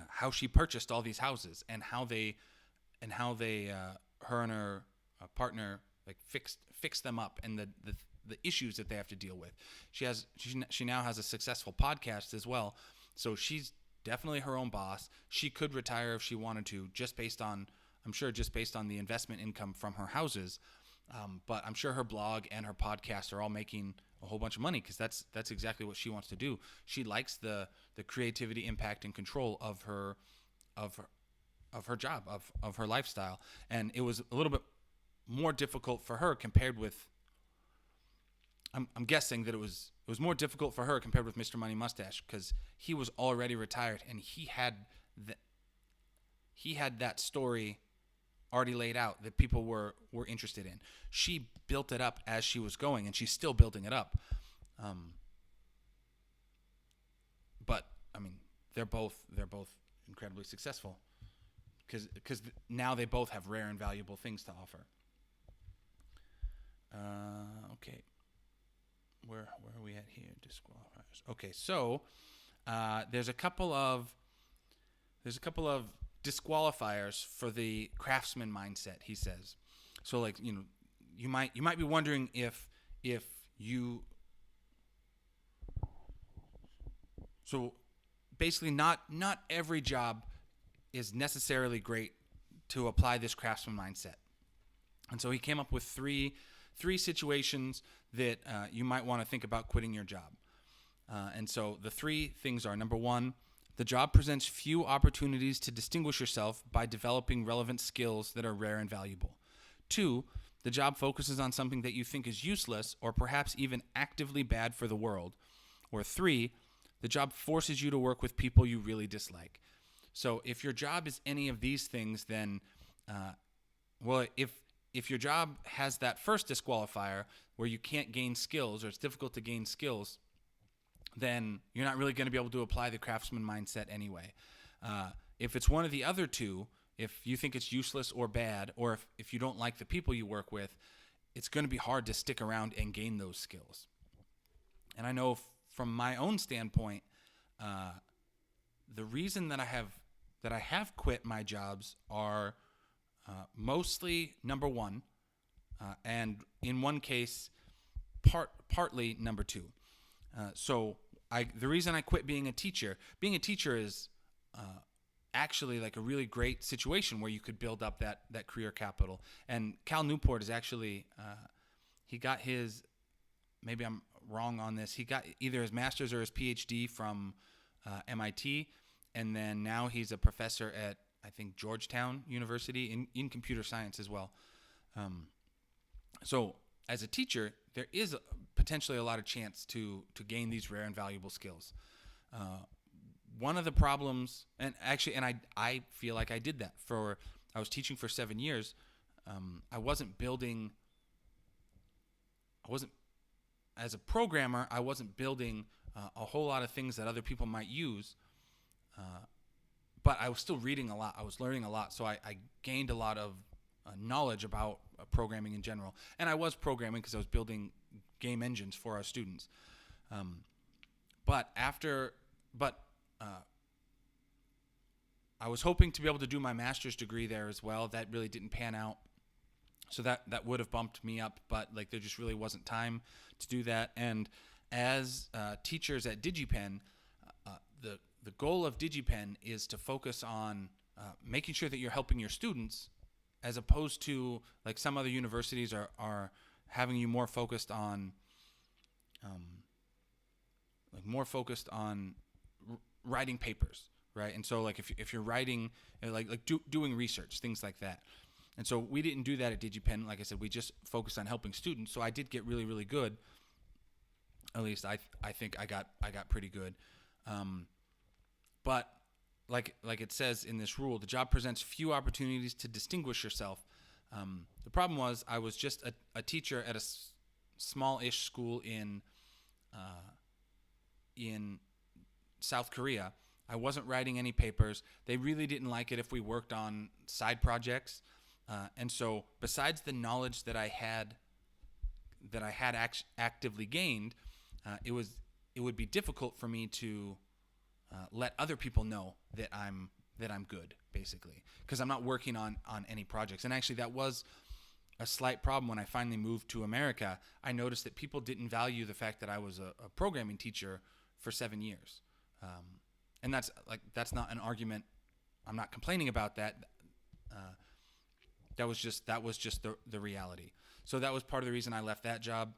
how she purchased all these houses and how they her and her partner like fixed them up, and the issues that they have to deal with. She now has a successful podcast as well. So she's definitely her own boss. She could retire if she wanted to, just based on the investment income from her houses. But I'm sure her blog and her podcast are all making a whole bunch of money because that's exactly what she wants to do. She likes the creativity, impact, and control of her job, of her lifestyle. And it was a little bit more difficult for her compared with. I'm guessing that it was more difficult for her compared with Mr. Money Mustache because he was already retired and he had that story already laid out that people were interested in. She built it up as she was going, and she's still building it up. But I mean, they're both incredibly successful because now they both have rare and valuable things to offer. Okay, where are we at here? Disqualifiers. Okay, so there's a couple of disqualifiers for the craftsman mindset, he says. So like, you might be wondering if you, so basically not every job is necessarily great to apply this craftsman mindset. And so he came up with three three situations that you might want to think about quitting your job. And so the three things are: number one, the job presents few opportunities to distinguish yourself by developing relevant skills that are rare and valuable. Two, the job focuses on something that you think is useless or perhaps even actively bad for the world. Or three, the job forces you to work with people you really dislike. So if your job is any of these things, then, if your job has that first disqualifier where you can't gain skills or it's difficult to gain skills, then you're not really going to be able to apply the craftsman mindset anyway. If it's one of the other two, if you think it's useless or bad, or if you don't like the people you work with, it's going to be hard to stick around and gain those skills. And I know from my own standpoint, the reason that I have quit my jobs are mostly number one, and in one case, partly number two. So the reason I quit being a teacher is actually like a really great situation where you could build up that career capital. And Cal Newport is actually, he got his, maybe I'm wrong on this, he got either his master's or his PhD from MIT, and then now he's a professor at, I think, Georgetown University in computer science as well. So as a teacher, there is potentially a lot of chance to gain these rare and valuable skills. One of the problems, and I feel like I did that I was teaching for 7 years. As a programmer, I wasn't building a whole lot of things that other people might use, but I was still reading a lot. I was learning a lot, so I gained a lot of knowledge about programming in general. And I was programming because I was building game engines for our students. But I was hoping to be able to do my master's degree there as well. That really didn't pan out. So that would have bumped me up, but like there just really wasn't time to do that. And as teachers at DigiPen, the goal of DigiPen is to focus on making sure that you're helping your students, as opposed to like some other universities are having you more focused on writing papers, right? And so like if you're writing doing research, things like that. And so we didn't do that at DigiPen. Like I said, we just focused on helping students. So I did get really, really good. At least I think I got pretty good. But like it says in this rule, the job presents few opportunities to distinguish yourself. The problem was I was just a teacher at a small-ish school in South Korea. I wasn't writing any papers. They really didn't like it if we worked on side projects. And so besides the knowledge that I had actively gained, it would be difficult for me to let other people know that I'm good, basically, because I'm not working on any projects. And actually, that was a slight problem when I finally moved to America. I noticed that people didn't value the fact that I was a programming teacher for 7 years, and that's not an argument. I'm not complaining about that. That was just the reality. So that was part of the reason I left that job.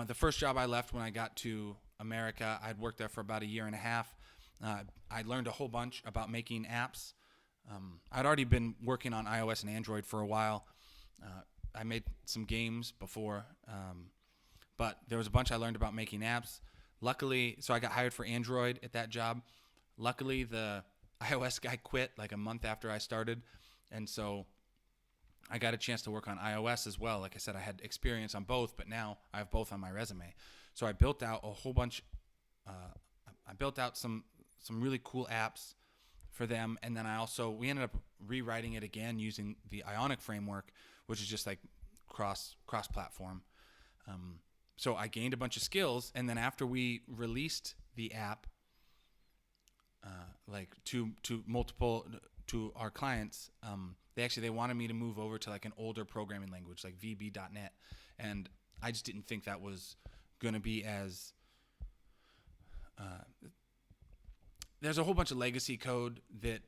The first job I left when I got to America, I'd worked there for about a year and a half. I learned a whole bunch about making apps. I'd already been working on iOS and Android for a while. I made some games before, but there was a bunch I learned about making apps. Luckily, so I got hired for Android at that job. Luckily, the iOS guy quit like a month after I started, and so I got a chance to work on iOS as well. Like I said, I had experience on both, but now I have both on my resume. So I built out a whole bunch. I built out some really cool apps for them, and then we ended up rewriting it again using the Ionic framework, which is just like cross-platform. So I gained a bunch of skills, and then after we released the app, to our clients, they wanted me to move over to like an older programming language like VB.NET, and I just didn't think that was going to be as there's a whole bunch of legacy code that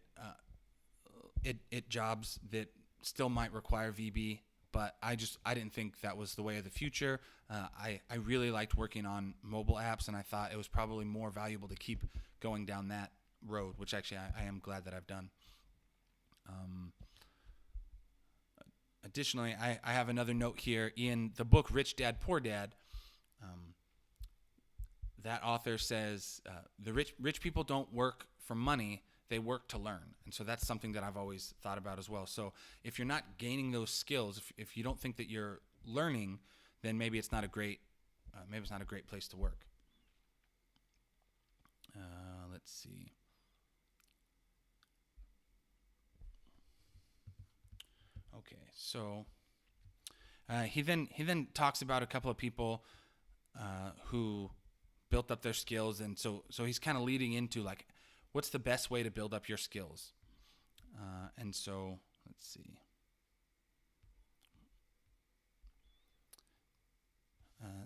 at jobs that still might require VB, but I didn't think that was the way of the future. I really liked working on mobile apps, and I thought it was probably more valuable to keep going down that road, which actually I am glad that I've done. Additionally, I have another note here in the book Rich Dad Poor Dad. That author says the rich people don't work for money, they work to learn. And so that's something that I've always thought about as well. So if you're not gaining those skills, if you don't think that you're learning, then maybe it's not a great place to work. Let's see. Okay, so he then talks about a couple of people who built up their skills, and so he's kind of leading into like, what's the best way to build up your skills? And so let's see.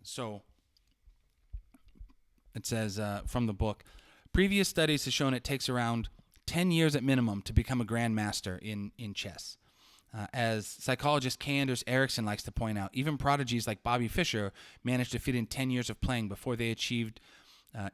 So it says from the book, previous studies have shown it takes around 10 years at minimum to become a grandmaster in chess. As psychologist K. Anders Ericsson likes to point out, even prodigies like Bobby Fischer managed to fit in 10 years of playing before they achieved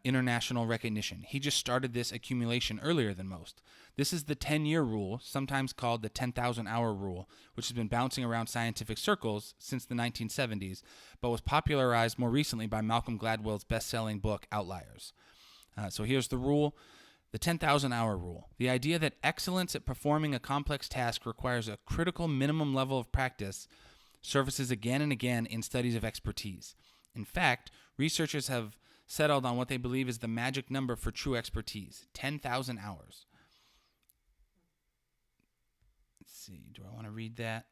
international recognition. He just started this accumulation earlier than most. This is the 10-year rule, sometimes called the 10,000-hour rule, which has been bouncing around scientific circles since the 1970s, but was popularized more recently by Malcolm Gladwell's best-selling book, Outliers. So here's the rule. The 10,000-hour rule. The idea that excellence at performing a complex task requires a critical minimum level of practice surfaces again and again in studies of expertise. In fact, researchers have settled on what they believe is the magic number for true expertise, 10,000 hours. Let's see, do I want to read that?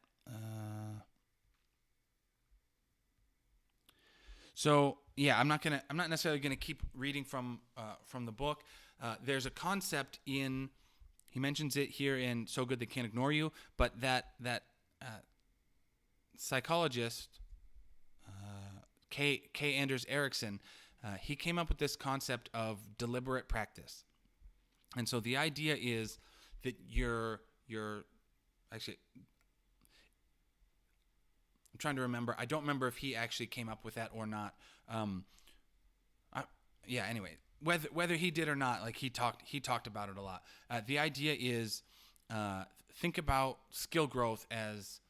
So yeah, I'm not necessarily gonna keep reading from the book. There's a concept he mentions it here in So Good They Can't Ignore You, but that psychologist K. Anders Ericsson, he came up with this concept of deliberate practice. And so the idea is that you're actually, I'm trying to remember. I don't remember if he actually came up with that or not. Anyway, whether he did or not, like he talked about it a lot. The idea is think about skill growth as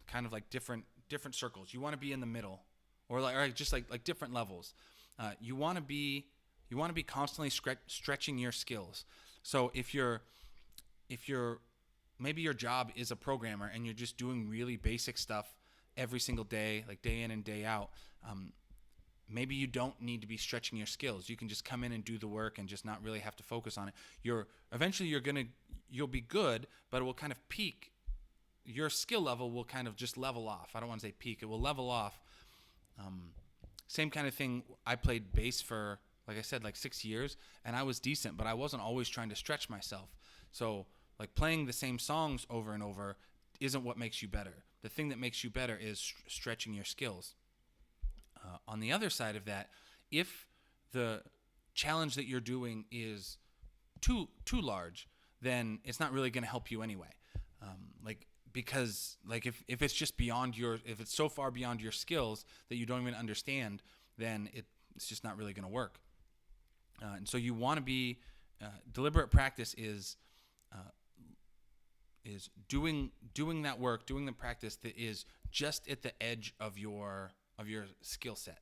kind of like different circles. You want to be in the middle, or just like different levels. You want to be constantly stretching your skills. So if you're maybe your job is a programmer and you're just doing really basic stuff every single day, like day in and day out, maybe you don't need to be stretching your skills. You can just come in and do the work and just not really have to focus on it. Eventually you'll be good, but it will kind of peak. Your skill level will kind of just level off. I don't want to say peak. It will level off. Same kind of thing. I played bass for, like I said, like 6 years, and I was decent, but I wasn't always trying to stretch myself. So like playing the same songs over and over isn't what makes you better. The thing that makes you better is stretching your skills. On the other side of that, if the challenge that you're doing is too large, then it's not really going to help you anyway. Because if it's just if it's so far beyond your skills that you don't even understand, then it's just not really going to work. And so you want to be deliberate practice is doing that work, doing the practice that is just at the edge of your skill set,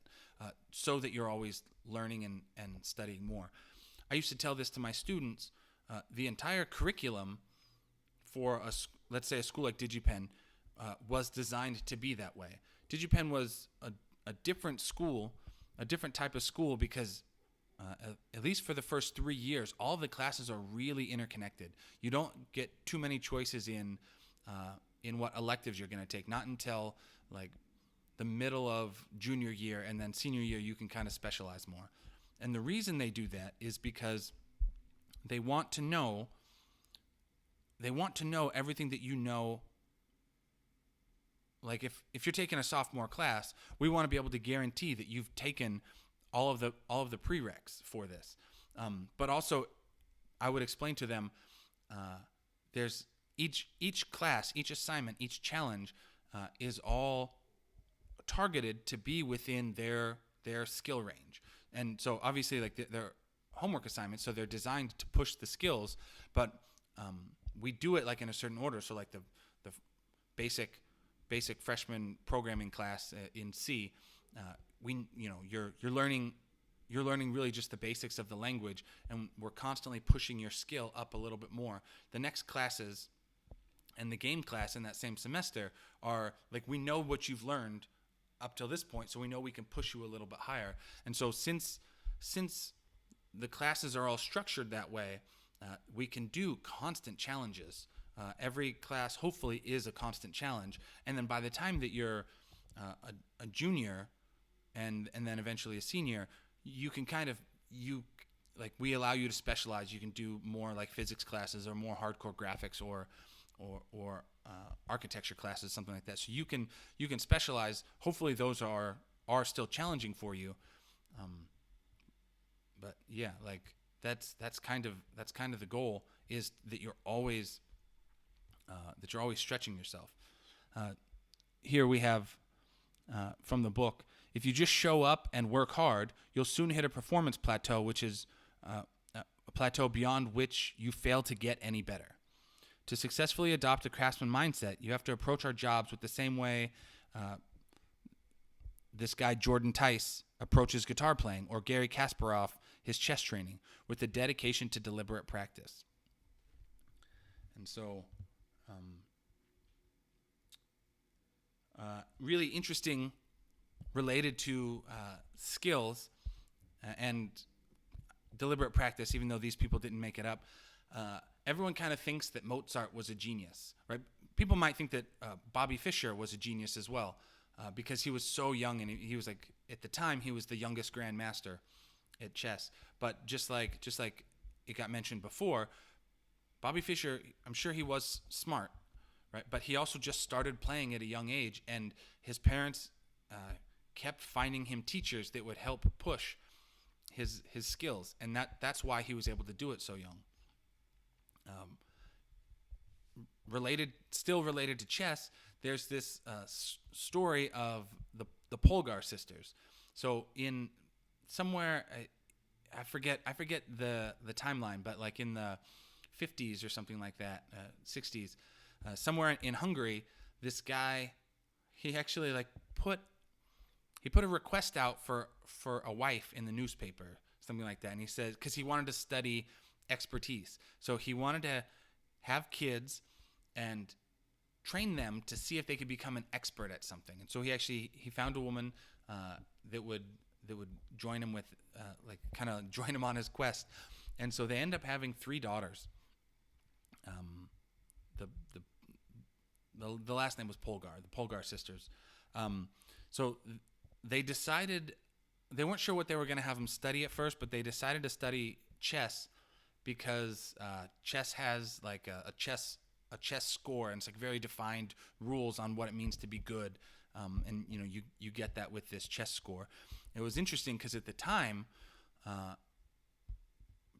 so that you're always learning and studying more. I used to tell this to my students. The entire curriculum for let's say a school like DigiPen was designed to be that way. DigiPen was a different school, a different type of school, because at least for the first 3 years, all the classes are really interconnected. You don't get too many choices in what electives you're going to take. Not until like the middle of junior year, and then senior year you can kind of specialize more. And the reason they do that is because they want to know everything that you know. Like if you're taking a sophomore class, we want to be able to guarantee that you've taken all of the prereqs for this. But also, I would explain to them, there's each class, each assignment, each challenge is all targeted to be within their skill range. And so obviously, like they're homework assignments, so they're designed to push the skills, but we do it like in a certain order. So like the basic freshman programming class in C, you're learning really just the basics of the language, and we're constantly pushing your skill up a little bit more. The next classes and the game class in that same semester are like, we know what you've learned up till this point, so we know we can push you a little bit higher. And so since the classes are all structured that way, we can do constant challenges. Every class hopefully is a constant challenge, and then by the time that you're a junior and then eventually a senior, you can we allow you to specialize. You can do more like physics classes or more hardcore graphics or architecture classes, something like that. So you can specialize. Hopefully those are still challenging for you. But yeah, like that's kind of the goal, is that you're always stretching yourself. Here we have from the book: if you just show up and work hard, you'll soon hit a performance plateau, which is a plateau beyond which you fail to get any better. To successfully adopt a craftsman mindset, you have to approach our jobs with the same way this guy Jordan Tice approaches guitar playing, or Gary Kasparov his chess training, with the dedication to deliberate practice. And so, really interesting, related to skills and deliberate practice, even though these people didn't make it up. Everyone kind of thinks that Mozart was a genius, right? People might think that Bobby Fischer was a genius as well, because he was so young, and he was like, at the time, he was the youngest grandmaster at chess. But just like it got mentioned before, Bobby Fischer, I'm sure he was smart, right? But he also just started playing at a young age, and his parents kept finding him teachers that would help push his skills, and that's why he was able to do it so young. Related to chess, there's this story of the Polgar sisters. So in somewhere, I forget the timeline, but like in the 50s or something like that, 60s, somewhere in Hungary, this guy, he actually put a request out for a wife in the newspaper, something like that. And he said, because he wanted to study expertise, so he wanted to have kids and train them to see if they could become an expert at something. And so he found a woman that would join him with kind of join him on his quest. And so they end up having 3 daughters. The last name was Polgar, the Polgar sisters. So they decided, they weren't sure what they were going to have them study at first, but they decided to study chess because chess has like a chess score, and it's like very defined rules on what it means to be good. And you get that with this chess score. It was interesting because at the time,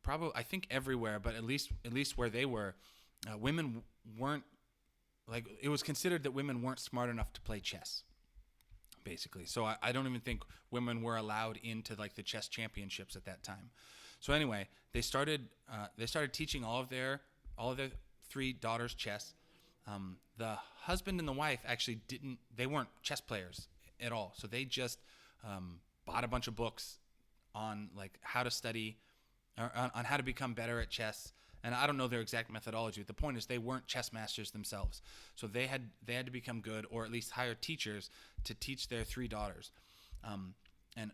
probably I think everywhere, but at least where they were, women weren't, like, it was considered that women weren't smart enough to play chess, basically. So I don't even think women were allowed into like the chess championships at that time. So anyway, they started teaching all of their 3 daughters chess. The husband and the wife actually they weren't chess players at all. So they just bought a bunch of books on like how to study, or on how to become better at chess. And I don't know their exact methodology. But the point is, they weren't chess masters themselves. So they had to become good, or at least hire teachers to teach their 3 daughters. And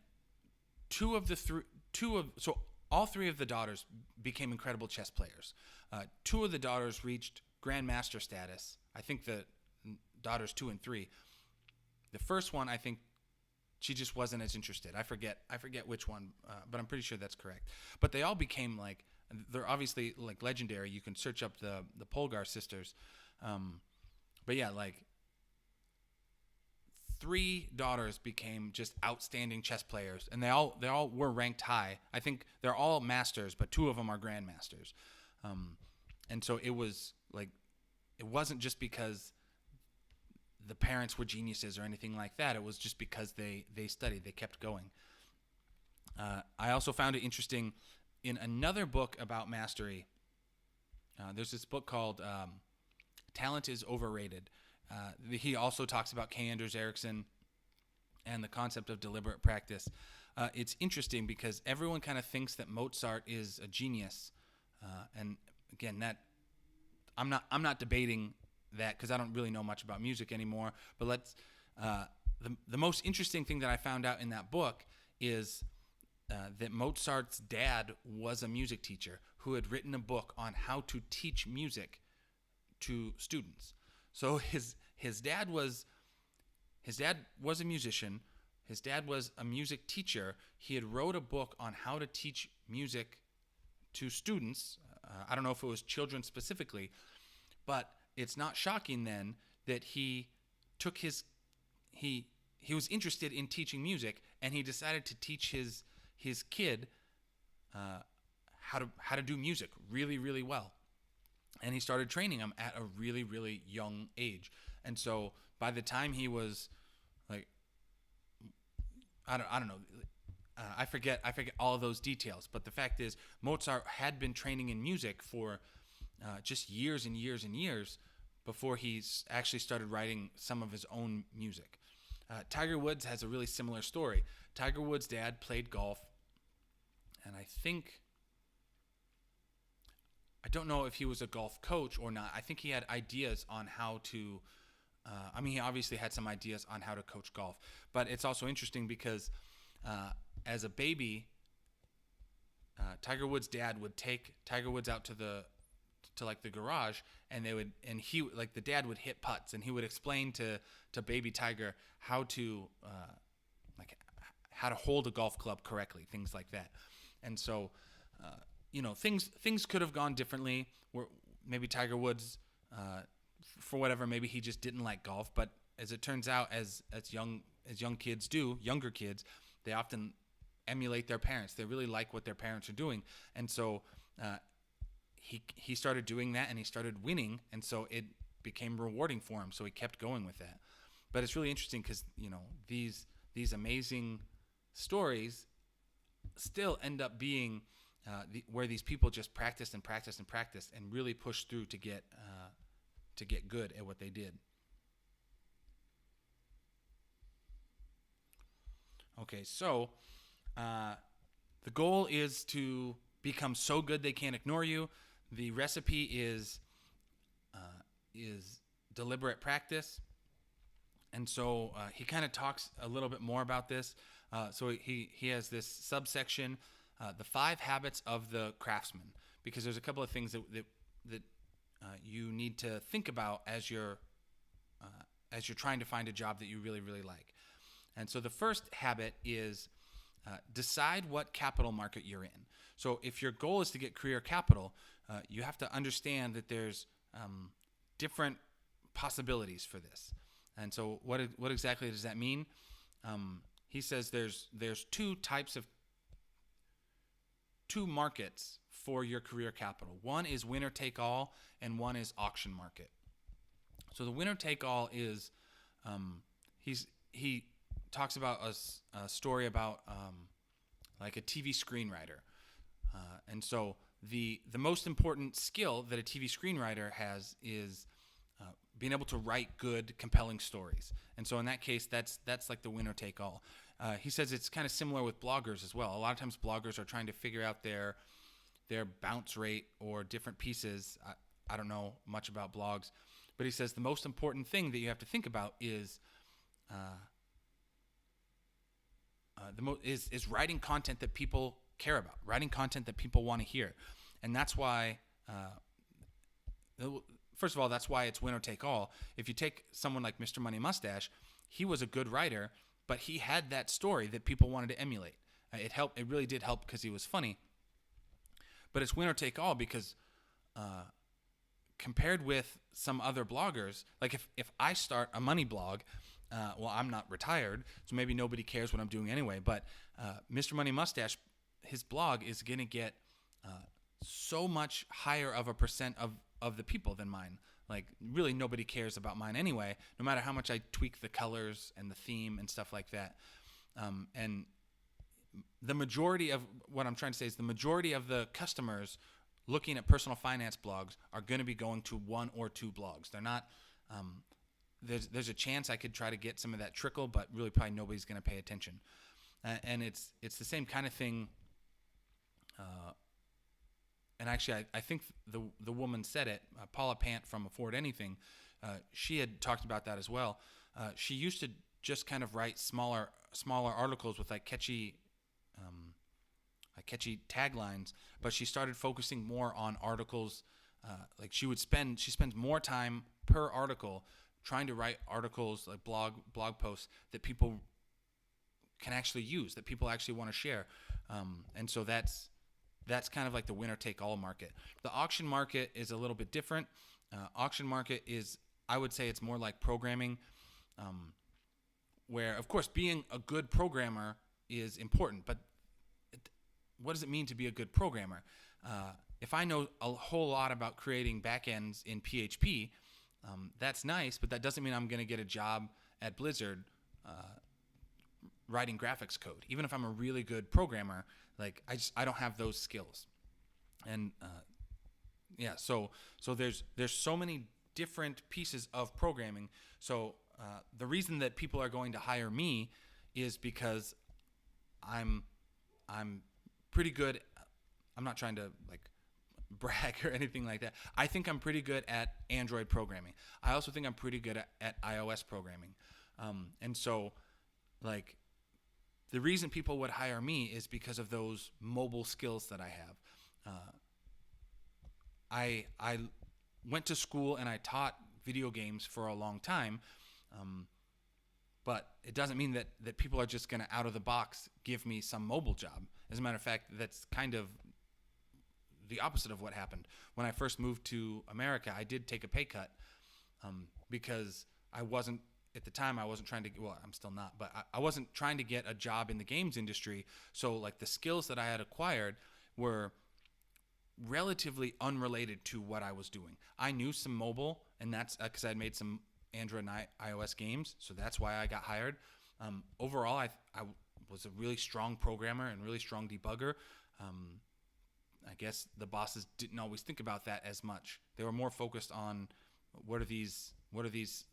so all 3 of the daughters became incredible chess players. 2 of the daughters reached grandmaster status. I think the daughters 2 and 3. The first one, I think she just wasn't as interested. I forget which one, but I'm pretty sure that's correct. But they all became like, they're obviously like legendary. You can search up the Polgar sisters. But yeah, like 3 daughters became just outstanding chess players, and they all were ranked high. I think they're all masters, but 2 of them are grandmasters. And so it was it wasn't just because the parents were geniuses or anything like that. It was just because they studied, they kept going. I also found it interesting in another book about mastery. There's this book called Talent is Overrated. He also talks about K. Anders Ericsson and the concept of deliberate practice. It's interesting because everyone kind of thinks that Mozart is a genius, and again, that I'm not debating that because I don't really know much about music anymore. But let's the most interesting thing that I found out in that book is that Mozart's dad was a music teacher who had written a book on how to teach music to students. So his dad was a musician. His dad was a music teacher. He had wrote a book on how to teach music to students. I don't know if it was children specifically, but it's not shocking then that he was interested in teaching music, and he decided to teach his kid how to do music really, really well. And he started training him at a really, really young age. And so by the time he was like, I don't know, I forget all of those details. But the fact is, Mozart had been training in music for just years and years and years before he actually started writing some of his own music. Tiger Woods has a really similar story. Tiger Woods' dad played golf, and I don't know if he was a golf coach or not. I think he had ideas on how to, he obviously had some ideas on how to coach golf. But it's also interesting because as a baby, Tiger Woods' dad would take Tiger Woods out to the garage, and the dad would hit putts, and he would explain to baby Tiger how to hold a golf club correctly, things like that. And so things could have gone differently. Where maybe Tiger Woods, for whatever, maybe he just didn't like golf. But as it turns out, as younger kids, they often emulate their parents. They really like what their parents are doing, and so he started doing that, and he started winning, and so it became rewarding for him. So he kept going with that. But it's really interesting because these amazing stories still end up being where these people just practiced and practiced and practiced and really pushed through to get good at what they did. Okay, so the goal is to become so good they can't ignore you. The recipe is deliberate practice. And so he kind of talks a little bit more about this. So he has this subsection, the 5 habits of the craftsman, because there's a couple of things that you need to think about as you're trying to find a job that you really, really like. And so the first habit is decide what capital market you're in. So if your goal is to get career capital, you have to understand that there's different possibilities for this. And so what exactly does that mean? He says there's two markets for your career capital. One is winner take all, and one is auction market. So the winner take all is he talks about a story about like a TV screenwriter, and so the most important skill that a TV screenwriter has is being able to write good, compelling stories. And so in that case, that's like the winner take all. He says it's kind of similar with bloggers as well. A lot of times bloggers are trying to figure out their bounce rate or different pieces. I don't know much about blogs, but he says the most important thing that you have to think about is is writing content that people care about, writing content that people want to hear. And that's why first of all, that's why it's winner take all. If you take someone like Mr. Money Mustache, he was a good writer, but he had that story that people wanted to emulate. It helped. It really did help because he was funny. But it's winner take all because compared with some other bloggers, like if I start a money blog, I'm not retired, so maybe nobody cares what I'm doing anyway, but Mr. Money Mustache, his blog is going to get so much higher of a percent of the people than mine. Like, really nobody cares about mine anyway, no matter how much I tweak the colors and the theme and stuff like that. And the majority of what I'm trying to say is the majority of the customers looking at personal finance blogs are going to be going to one or two blogs. They're not. There's a chance I could try to get some of that trickle, but really probably nobody's going to pay attention. And it's the same kind of thing. And actually, I think the woman said it, Paula Pant from Afford Anything. She had talked about that as well. She used to just kind of write smaller articles with like catchy taglines, but she started focusing more on articles. Like she spends more time per article trying to write articles, like blog posts that people can actually use, that people actually want to share. And so that's kind of like the winner take all market. The auction market is a little bit different. Auction market is, I would say, it's more like programming, where of course being a good programmer is important, but what does it mean to be a good programmer? If I know a whole lot about creating backends in PHP, that's nice, but that doesn't mean I'm going to get a job at Blizzard writing graphics code. Even if I'm a really good programmer, like I don't have those skills. And so there's so many different pieces of programming. So the reason that people are going to hire me is because I'm pretty good. I'm not trying to like brag or anything like that. I think I'm pretty good at Android programming. I also think I'm pretty good at iOS programming. And so like the reason people would hire me is because of those mobile skills that I have. I went to school and I taught video games for a long time, but it doesn't mean that people are just going to out of the box give me some mobile job. As a matter of fact, that's kind of the opposite of what happened. When I first moved to America, I did take a pay cut because I wasn't, at the time, I wasn't trying to, well, I'm still not, but I wasn't trying to get a job in the games industry. So like the skills that I had acquired were relatively unrelated to what I was doing. I knew some mobile, and that's because I had made some Android and iOS games, so that's why I got hired. Overall, I was a really strong programmer and really strong debugger. I guess the bosses didn't always think about that as much. They were more focused on what are these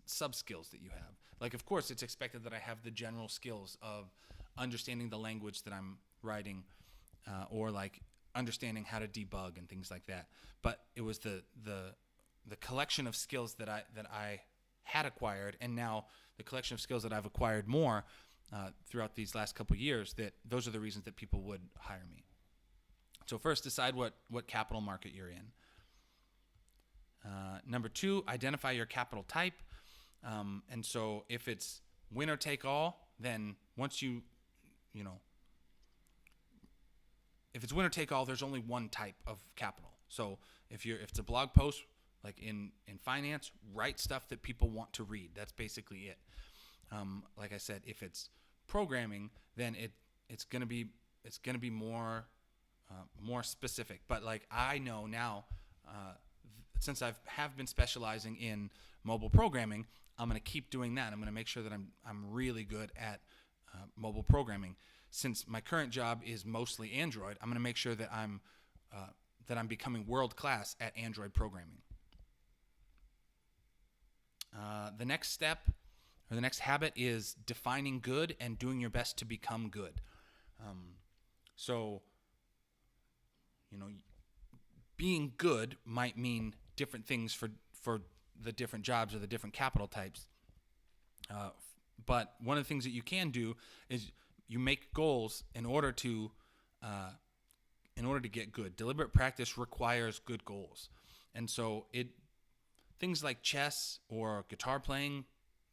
sub skills that you have. Like, of course, it's expected that I have the general skills of understanding the language that I'm writing, or like understanding how to debug and things like that. But it was the collection of skills that I had acquired, and now the collection of skills that I've acquired more throughout these last couple of years, that those are the reasons that people would hire me. So first, decide what capital market you're in. Number 2, identify your capital type. And so if it's winner take all, then once if it's winner take all, there's only one type of capital. So if it's a blog post, like in finance, write stuff that people want to read. That's basically it. Like I said, if it's programming, then it's gonna be more specific. But like I know now, since I have been specializing in mobile programming, I'm going to keep doing that. I'm going to make sure that I'm really good at mobile programming. Since my current job is mostly Android, I'm going to make sure that I'm becoming world class at Android programming. The next step, or the next habit, is defining good and doing your best to become good. So, being good might mean different things for the different jobs or the different capital types. But one of the things that you can do is you make goals in order to get good. Deliberate practice requires good goals. And so things like chess or guitar playing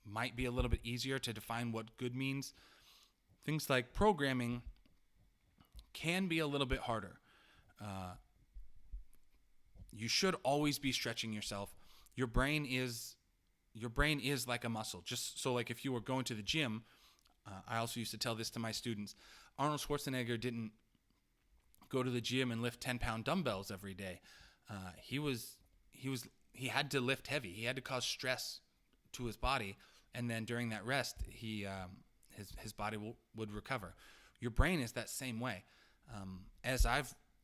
might be a little bit easier to define what good means. Things like programming can be a little bit harder. You should always be stretching yourself. Your brain is like a muscle. Just so, like, if you were going to the gym, I also used to tell this to my students. Arnold Schwarzenegger didn't go to the gym and lift 10-pound dumbbells every day. He was he had to lift heavy. He had to cause stress to his body, and then during that rest, his body would recover. Your brain is that same way. As I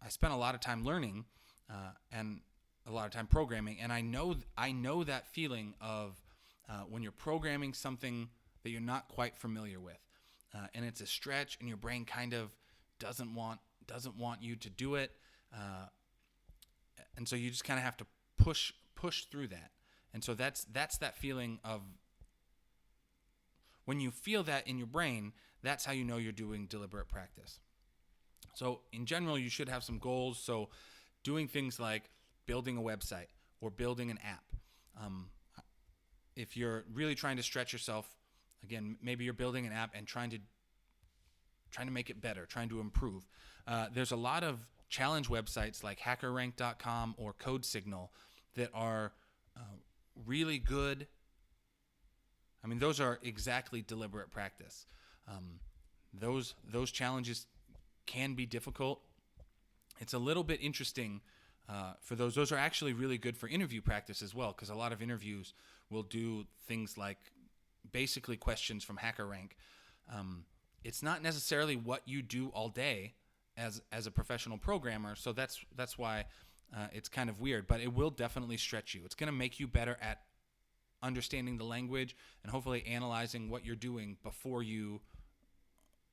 spent a lot of time learning and a lot of time programming, and I know that feeling of when you're programming something that you're not quite familiar with, and it's a stretch, and your brain kind of doesn't want you to do it, and so you just kind of have to push through that. And so that's that feeling of when you feel that in your brain, that's how you know you're doing deliberate practice. So in general, you should have some goals. So doing things like building a website or building an app. If you're really trying to stretch yourself, again, maybe you're building an app and trying to make it better, trying to improve. There's a lot of challenge websites like HackerRank.com or CodeSignal that are really good. I mean, those are exactly deliberate practice. Those challenges can be difficult. It's a little bit interesting for those. Those are actually really good for interview practice as well, because a lot of interviews will do things like basically questions from HackerRank. It's not necessarily what you do all day as a professional programmer, so that's why it's kind of weird, but it will definitely stretch you. It's going to make you better at understanding the language and hopefully analyzing what you're doing before you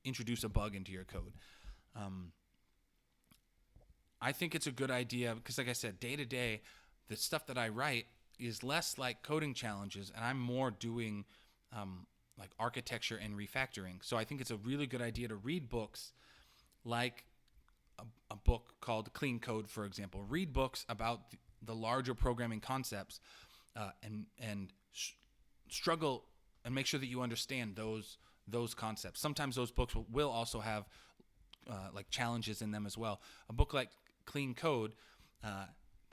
introduce a bug into your code. I think it's a good idea because, like I said, day to day, the stuff that I write is less like coding challenges, and I'm more doing like architecture and refactoring. So I think it's a really good idea to read books like a book called Clean Code, for example. Read books about the larger programming concepts and struggle and make sure that you understand those concepts. Sometimes those books will also have like challenges in them as well. A book like Clean Code,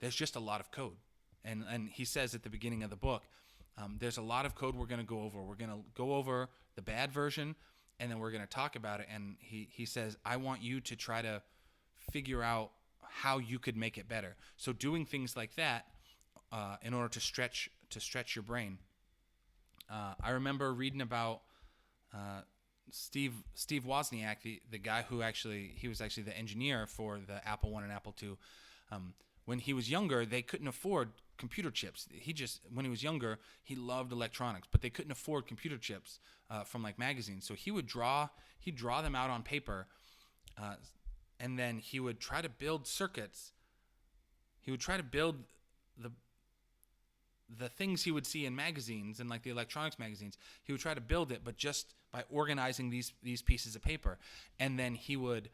there's just a lot of code. And he says at the beginning of the book, there's a lot of code we're going to go over. We're going to go over the bad version, and then we're going to talk about it. And he says, I want you to try to figure out how you could make it better. So doing things like that in order to stretch your brain. I remember reading about Steve Wozniak, the guy who he was actually the engineer for the Apple I and Apple II. When he was younger, they couldn't afford computer chips. When he was younger, he loved electronics, but they couldn't afford computer chips from like magazines. So he'd draw them out on paper, and then he would try to build circuits. He would try to build the things he would see in magazines and like the electronics magazines. He would try to build it, but just by organizing these pieces of paper. And then he would,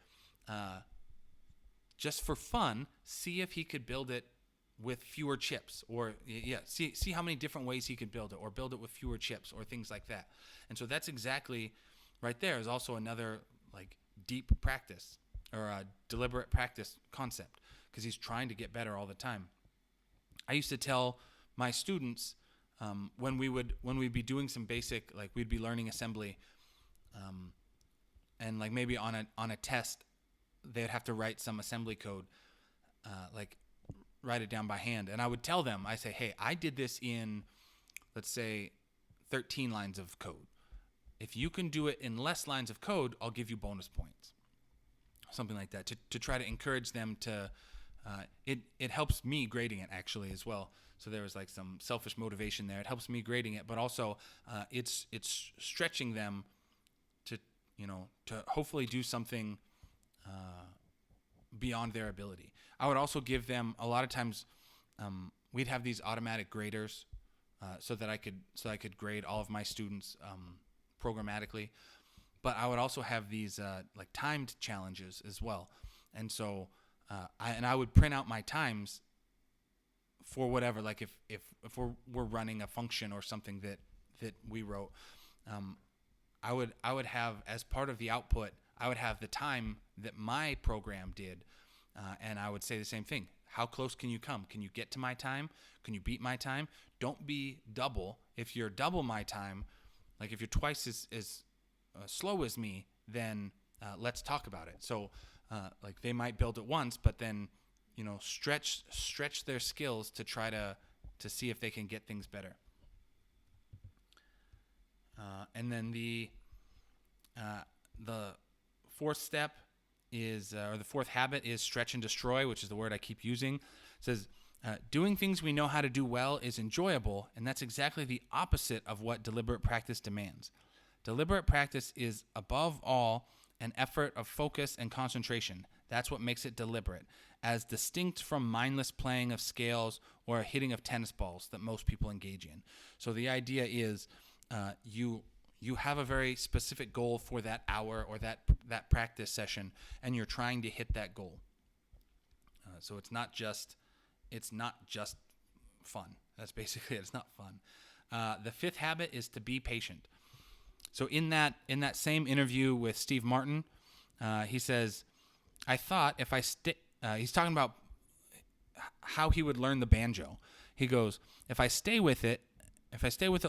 just for fun, see if he could build it with fewer chips, or see how many different ways he could build it, or build it with fewer chips, or things like that. And so that's exactly right there is also another like deep practice or a deliberate practice concept, because he's trying to get better all the time. I used to tell my students when we'd be doing some basic, like we'd be learning assembly, and like maybe on a test they'd have to write some assembly code, like write it down by hand, and I would tell them, I say, hey, I did this in, let's say, 13 lines of code. If you can do it in less lines of code, I'll give you bonus points, something like that, to try to encourage them to. It helps me grading it actually as well. So there was like some selfish motivation there. It helps me grading it, but also it's stretching them to hopefully do something beyond their ability. I would also give them, a lot of times we'd have these automatic graders so that I could grade all of my students programmatically, but I would also have these like timed challenges as well. And so I would print out my times for whatever, like if we're running a function or something that we wrote, I would have, as part of the output, I would have the time that my program did, and I would say the same thing. How close can you come? Can you get to my time? Can you beat my time? Don't be double. If you're double my time, like if you're twice as slow as me, then let's talk about it. So like they might build it once, but then stretch their skills to try to to see if they can get things better. And then the fourth step is, or the fourth habit is stretch and destroy, which is the word I keep using. It says, doing things we know how to do well is enjoyable, and that's exactly the opposite of what deliberate practice demands. Deliberate practice is, above all, an effort of focus and concentration. That's what makes it deliberate, as distinct from mindless playing of scales or hitting of tennis balls that most people engage in. So the idea is you have a very specific goal for that hour or that practice session, and you're trying to hit that goal. So it's not just fun. That's basically it. It's not fun. The fifth habit is to be patient. So in that same interview with Steve Martin, he says, I thought if I he's talking about how he would learn the banjo. He goes, if I stay with it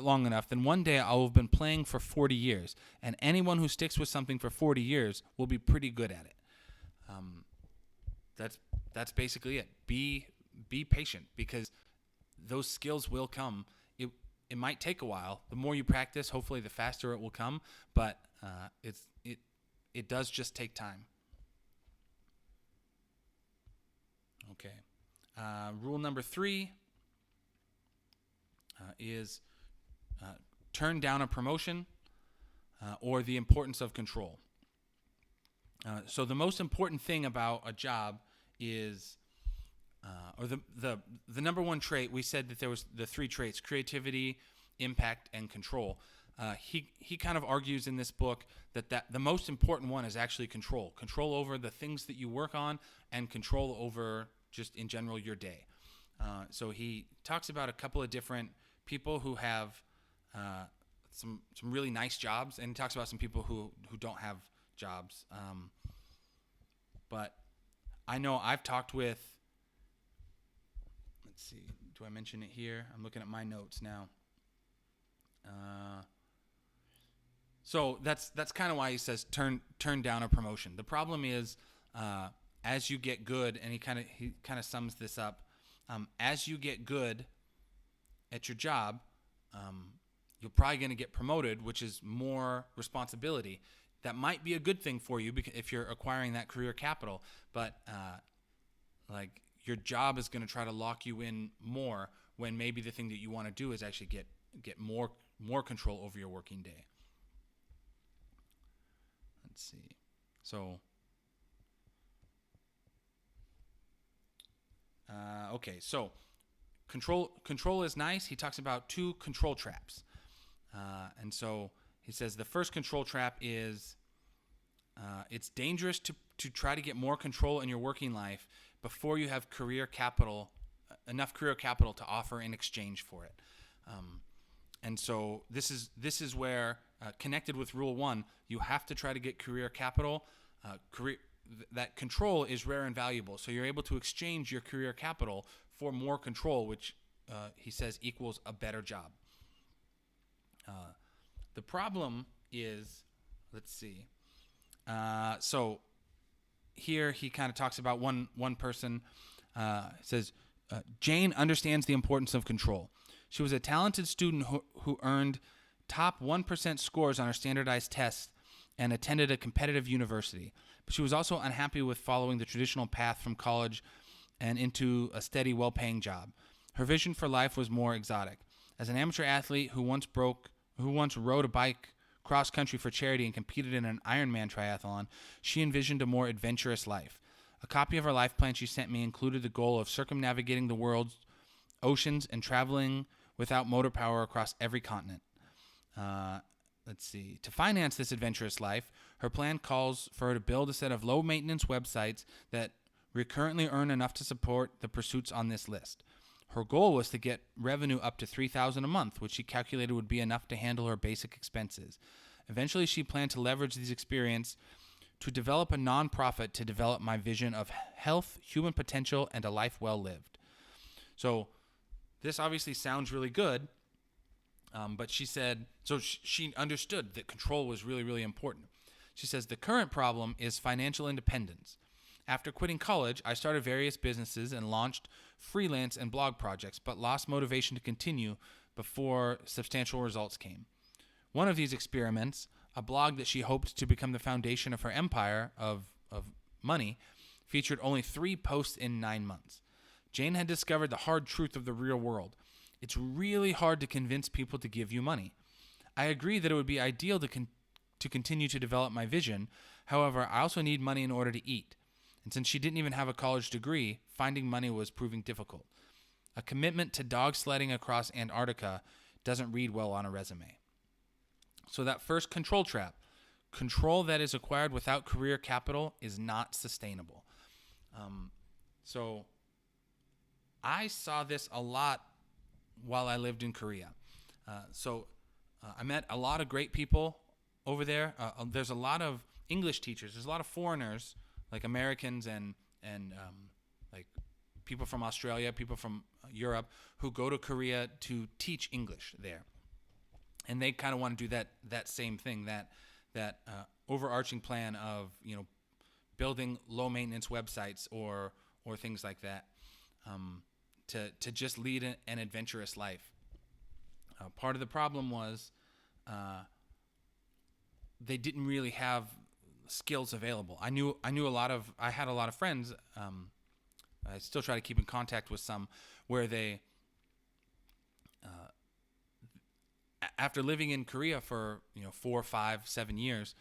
long enough, then one day I'll have been playing for 40 years, and anyone who sticks with something for 40 years will be pretty good at it. That's basically it. Be patient, because those skills will come. It might take a while. The more you practice, hopefully the faster it will come, but it does just take time. Okay. Rule number 3 is turn down a promotion or the importance of control. So the most important thing about a job is, or the number one trait, we said that there was the 3 traits: creativity, impact, and control. He kind of argues in this book that the most important one is actually control over the things that you work on, and control over just in general your day. So he talks about a couple of different people who have some really nice jobs, and he talks about some people who don't have jobs. But I know I've talked with, let's see, do I mention it here? I'm looking at my notes now. So that's kind of why he says turn down a promotion. The problem is, as you get good, and he kind of sums this up. As you get good at your job, you're probably going to get promoted, which is more responsibility. That might be a good thing for you if you're acquiring that career capital, but like your job is going to try to lock you in more, when maybe the thing that you want to do is actually get more control over your working day. Let's see. So okay, so control is nice. He talks about 2 control traps. And so he says the first control trap is it's dangerous to try to get more control in your working life before you have enough career capital to offer in exchange for it. And so this is where, connected with Rule 1, you have to try to get career capital. That control is rare and valuable, so you're able to exchange your career capital for more control, which he says equals a better job. The problem is, let's see. So here he kind of talks about one person. Says, Jane understands the importance of control. She was a talented student who earned top 1% scores on her standardized tests and attended a competitive university. But she was also unhappy with following the traditional path from college and into a steady, well-paying job. Her vision for life was more exotic. As an amateur athlete who once rode a bike cross-country for charity and competed in an Ironman triathlon, she envisioned a more adventurous life. A copy of her life plan she sent me included the goal of circumnavigating the world's oceans and traveling without motor power across every continent. Let's see. To finance this adventurous life, her plan calls for her to build a set of low-maintenance websites that recurrently earn enough to support the pursuits on this list. Her goal was to get revenue up to $3,000 a month, which she calculated would be enough to handle her basic expenses. Eventually, she planned to leverage these experience to develop a nonprofit to develop my vision of health, human potential, and a life well lived. So this obviously sounds really good, but she said, so she understood that control was really, really important. She says, the current problem is financial independence. After quitting college, I started various businesses and launched freelance and blog projects, but lost motivation to continue before substantial results came. One of these experiments, a blog that she hoped to become the foundation of her empire of money, featured only 3 posts in 9 months. Jane had discovered the hard truth of the real world. It's really hard to convince people to give you money. I agree that it would be ideal to continue to develop my vision. However, I also need money in order to eat. And since she didn't even have a college degree, finding money was proving difficult. A commitment to dog sledding across Antarctica doesn't read well on a resume. So that first control trap, control that is acquired without career capital is not sustainable. So I saw this a lot while I lived in Korea. I met a lot of great people over there. There's a lot of English teachers. There's a lot of foreigners, like Americans and like people from Australia, people from Europe, who go to Korea to teach English there. And they kind of want to do that same thing, that overarching plan of, building low maintenance websites or things like that, to just lead an adventurous life. Part of the problem was they didn't really have skills available. I had a lot of friends. I still try to keep in contact with some where they, after living in Korea for 4, 5, 7 years,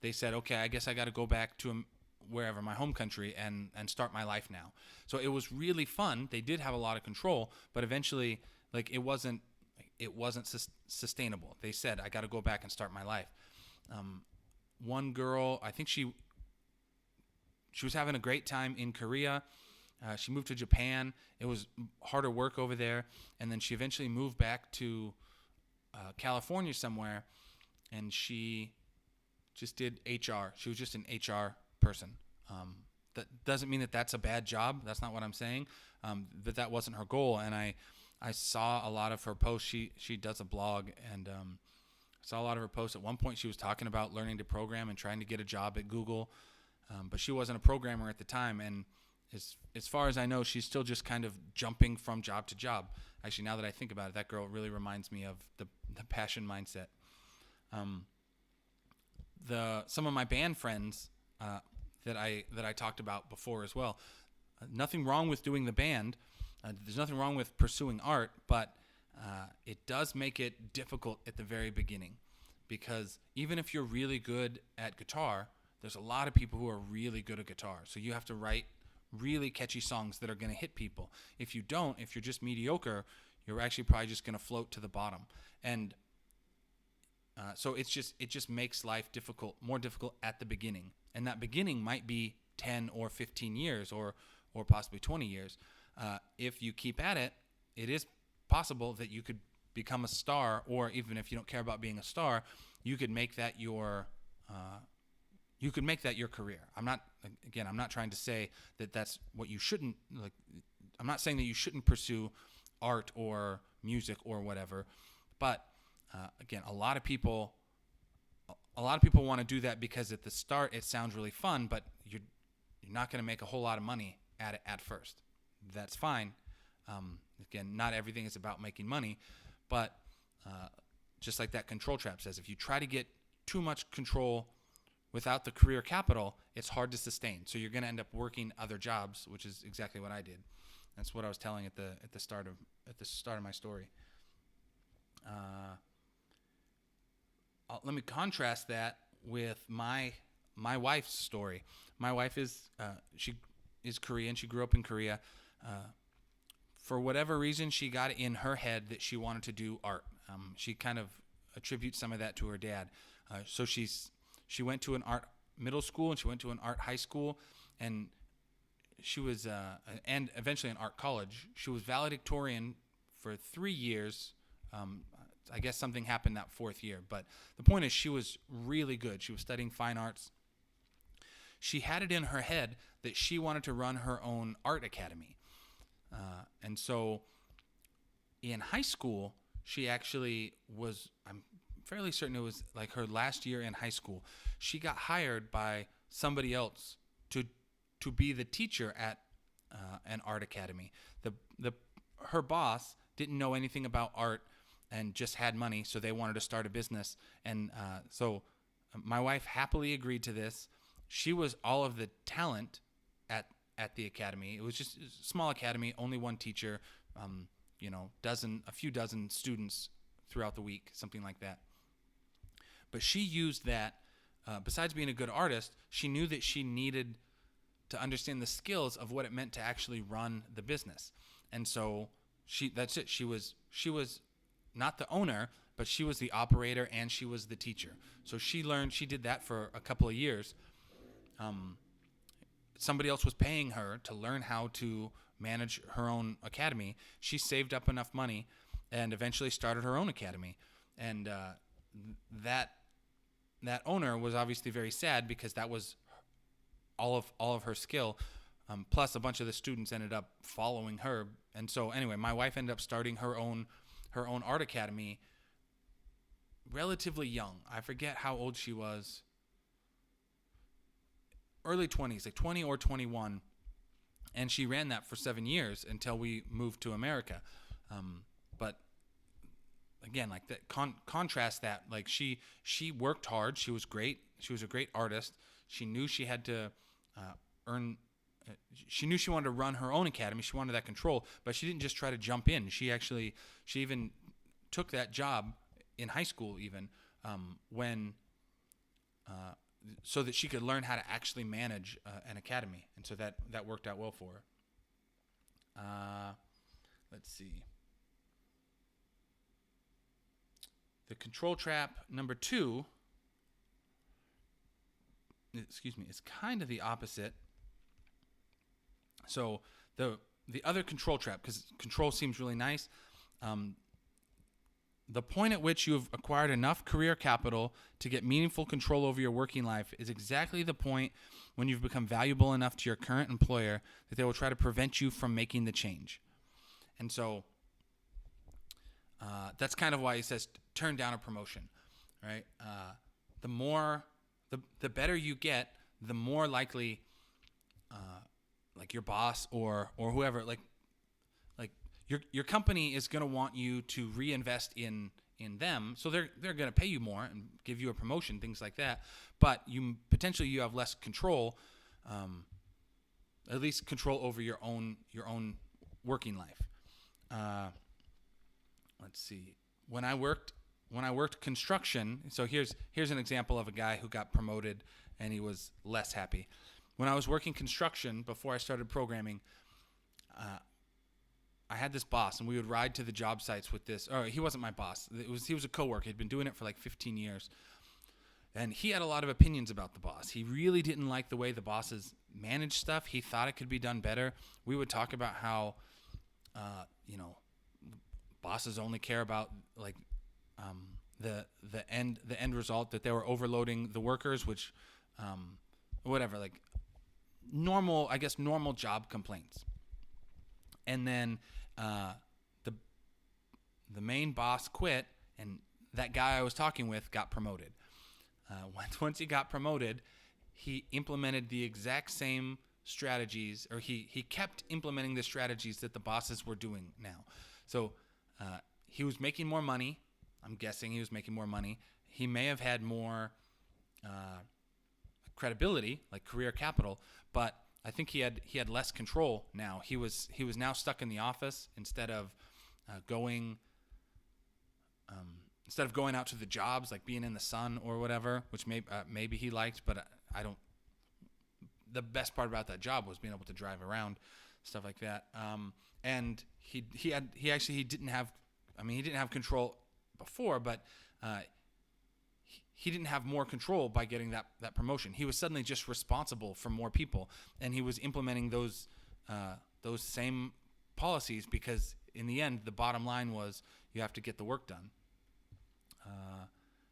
they said, okay, I guess I got to go back to wherever, my home country, and start my life now. So it was really fun. They did have a lot of control, but eventually, it wasn't sustainable. They said, I got to go back and start my life. One girl, I think she was having a great time in Korea. She moved to Japan. It was harder work over there, and then she eventually moved back to California somewhere, and she just did HR. She was just an HR person. That doesn't mean that that's a bad job. That's not what I'm saying. But that wasn't her goal. And I saw a lot of her posts. She does a blog, and I saw a lot of her posts. At one point, she was talking about learning to program and trying to get a job at Google, but she wasn't a programmer at the time. And as far as I know, she's still just kind of jumping from job to job. Actually, now that I think about it, that girl really reminds me of the passion mindset. Some of my band friends that I talked about before as well. Nothing wrong with doing the band. There's nothing wrong with pursuing art, but it does make it difficult at the very beginning, because even if you're really good at guitar, there's a lot of people who are really good at guitar. So you have to write really catchy songs that are going to hit people. If you don't, if you're just mediocre, you're actually probably just going to float to the bottom. And so it just makes life more difficult at the beginning. And that beginning might be 10 or 15 years or possibly 20 years. If you keep at it, it is possible that you could become a star, or even if you don't care about being a star, you could make that your career. I'm not trying to say that that's what you shouldn't like. I'm not saying that you shouldn't pursue art or music or whatever, but again, a lot of people want to do that because at the start it sounds really fun, but you're not going to make a whole lot of money at it at first. That's fine. Again, not everything is about making money, but just like that control trap says, if you try to get too much control without the career capital, it's hard to sustain. So you're going to end up working other jobs, which is exactly what I did. That's what I was telling at the start of my story. Let me contrast that with my wife's story. My wife is Korean. She grew up in Korea. For whatever reason, she got in her head that she wanted to do art. She kind of attributes some of that to her dad. So she went to an art middle school, and she went to an art high school, and she was and eventually an art college. She was valedictorian for 3 years. I guess something happened that 4th year, but the point is she was really good. She was studying fine arts. She had it in her head that she wanted to run her own art academy. And so in high school, she actually was, I'm fairly certain it was like her last year in high school, she got hired by somebody else to be the teacher at an art academy. The her boss didn't know anything about art and just had money, so they wanted to start a business. And so my wife happily agreed to this. She was all of the talent at the academy. It was just a small academy, only one teacher, a few dozen students throughout the week, something like that. But she used that. Besides being a good artist, she knew that she needed to understand the skills of what it meant to actually run the business. And so that's it. She was not the owner, but she was the operator and she was the teacher. So she did that for a couple of years. Somebody else was paying her to learn how to manage her own academy. She saved up enough money and eventually started her own academy. And that owner was obviously very sad because that was all of her skill. Plus a bunch of the students ended up following her. And so anyway, my wife ended up starting her own art academy relatively young. I forget how old she was. Early 20s, like 20 or 21. And she ran that for 7 years until we moved to America. But again, like that contrast that, like she worked hard. She was great. She was a great artist. She knew she had to earn. She knew she wanted to run her own academy. She wanted that control, but she didn't just try to jump in. She even took that job in high school, even when so that she could learn how to actually manage an academy, and so that worked out well for her. Let's see. The control trap number 2, is kind of the opposite. So the other control trap, because control seems really nice, the point at which you have acquired enough career capital to get meaningful control over your working life is exactly the point when you've become valuable enough to your current employer that they will try to prevent you from making the change. And so that's kind of why he says turn down a promotion, right? The better you get, the more likely, like your boss or whoever, like your company is going to want you to reinvest in them, so they're going to pay you more and give you a promotion, things like that. But you have less control, at least control over your own working life. Let's see. When I worked construction, so here's an example of a guy who got promoted and he was less happy. When I was working construction before I started programming, I had this boss, and we would ride to the job sites with this. Or he wasn't my boss. He was a coworker. He'd been doing it for like 15 years. And he had a lot of opinions about the boss. He really didn't like the way the bosses managed stuff. He thought it could be done better. We would talk about how, bosses only care about like the end result, that they were overloading the workers, which whatever, like normal job complaints. And then the main boss quit, and that guy I was talking with got promoted. Once he got promoted, he implemented the exact same strategies, or he kept implementing the strategies that the bosses were doing now. So he was making more money. I'm guessing he was making more money. He may have had more credibility, like career capital, but I think he had less control now. He was now stuck in the office instead of going out to the jobs, like being in the sun or whatever, which maybe he liked, but I don't. The best part about that job was being able to drive around, stuff like that. And he didn't have control before, but he didn't have more control by getting that promotion. He was suddenly just responsible for more people, and he was implementing those same policies because in the end, the bottom line was you have to get the work done.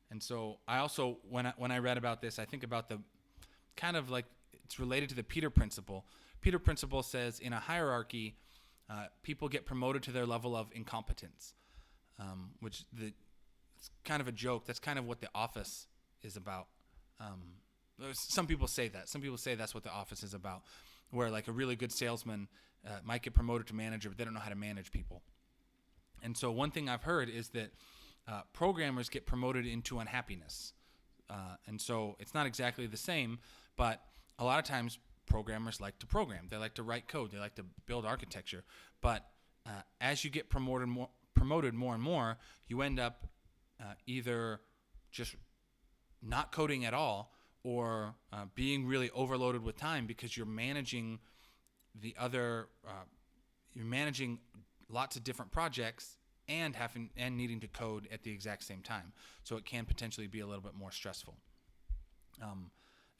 And so I also, when I read about this, I think about the kind of like it's related to the Peter Principle. Peter Principle says in a hierarchy, people get promoted to their level of incompetence, which it's kind of a joke. That's kind of what The Office is about. Some people say that. Some people say that's what The Office is about. where like a really good salesman might get promoted to manager, but they don't know how to manage people. And so one thing I've heard is that programmers get promoted into unhappiness. And so it's not exactly the same, but a lot of times programmers like to program. They like to write code. They like to build architecture. But as you get promoted more and more, you end up either just not coding at all or being really overloaded with time because you're managing you're managing lots of different projects and needing to code at the exact same time. So it can potentially be a little bit more stressful.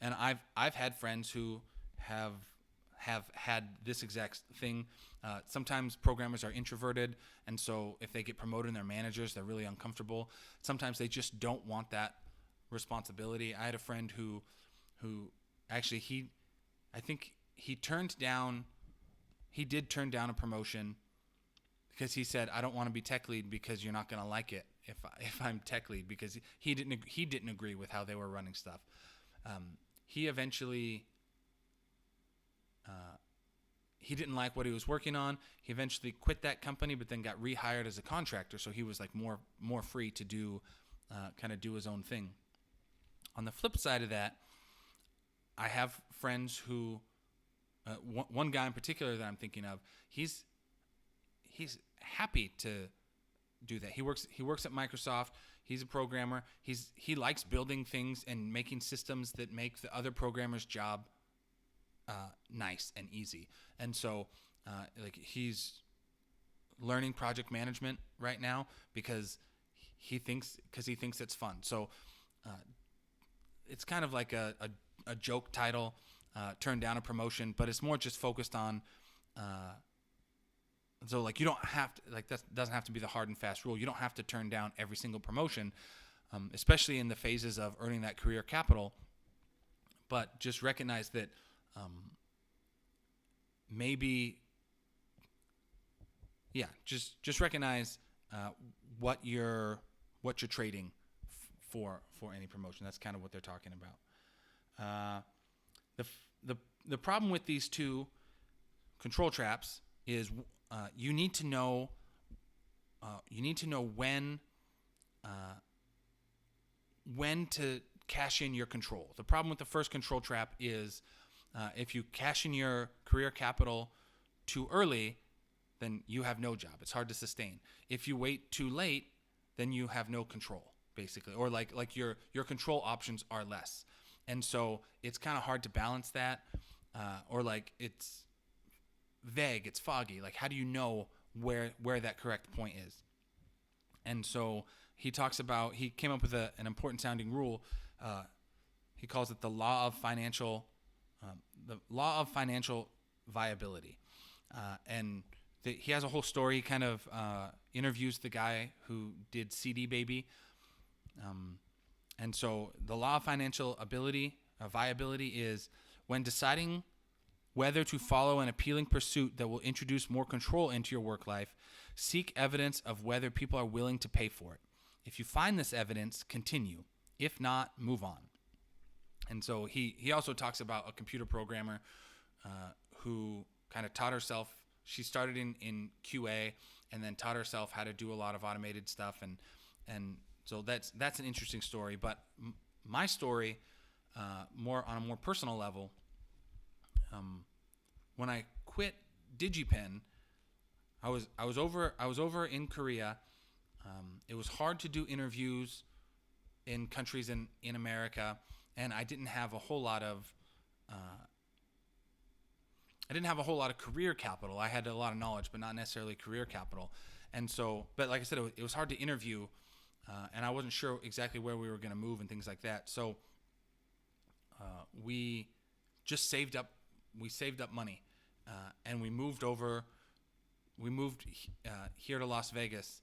And I've had friends who have had this exact thing. Sometimes programmers are introverted, and so if they get promoted and they're managers, they're really uncomfortable. Sometimes they just don't want that responsibility. I had a friend who actually I think he did turn down a promotion because he said, I don't want to be tech lead because you're not going to like it if I'm tech lead, because he didn't agree with how they were running stuff. He eventually he didn't like what he was working on. He eventually quit that company, but then got rehired as a contractor, so he was like more free to do kind of do his own thing. On the flip side of that, I have friends who one guy in particular that I'm thinking of, he's happy to do that. He works at Microsoft. He's a programmer. He likes building things and making systems that make the other programmer's job nice and easy. And so like he's learning project management right now because he thinks it's fun. So it's kind of like a joke title, turn down a promotion, but it's more just focused on so like you don't have to, like that doesn't have to be the hard and fast rule. You don't have to turn down every single promotion, especially in the phases of earning that career capital. But just recognize that just recognize what you're trading for any promotion. That's kind of what they're talking about. The problem with these two control traps is you need to know when to cash in your control. The problem with the first control trap is if you cash in your career capital too early, then you have no job. It's hard to sustain. If you wait too late, then you have no control, basically, or like your control options are less. And so it's kind of hard to balance that, or like it's vague, it's foggy. Like how do you know where that correct point is? And so he came up with an important sounding rule. He calls it the law of financial viability. And he has a whole story. He kind of interviews the guy who did CD Baby. And so the law of financial viability is when deciding whether to follow an appealing pursuit that will introduce more control into your work life, seek evidence of whether people are willing to pay for it. If you find this evidence, continue. If not, move on. And so he also talks about a computer programmer who kind of taught herself. She started in QA and then taught herself how to do a lot of automated stuff. And so that's an interesting story. But my story, more on a more personal level, when I quit DigiPen, I was over in Korea. It was hard to do interviews in countries in America, and I didn't have a whole lot of career capital. I had a lot of knowledge, but not necessarily career capital. And so, but like I said, it was hard to interview, and I wasn't sure exactly where we were going to move and things like that. So we just saved up. We saved up money, and we moved over. We moved here to Las Vegas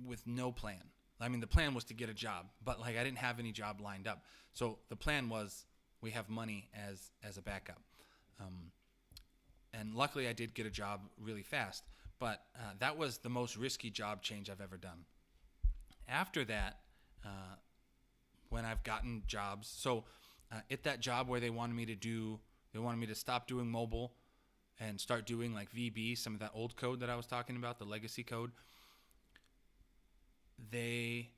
with no plan. I mean, the plan was to get a job, but like I didn't have any job lined up. So the plan was we have money as a backup. And luckily I did get a job really fast, but that was the most risky job change I've ever done. After that, when I've gotten jobs, so at that job where they wanted me to do They wanted me to stop doing mobile and start doing like VB, some of that old code that I was talking about, the legacy code. They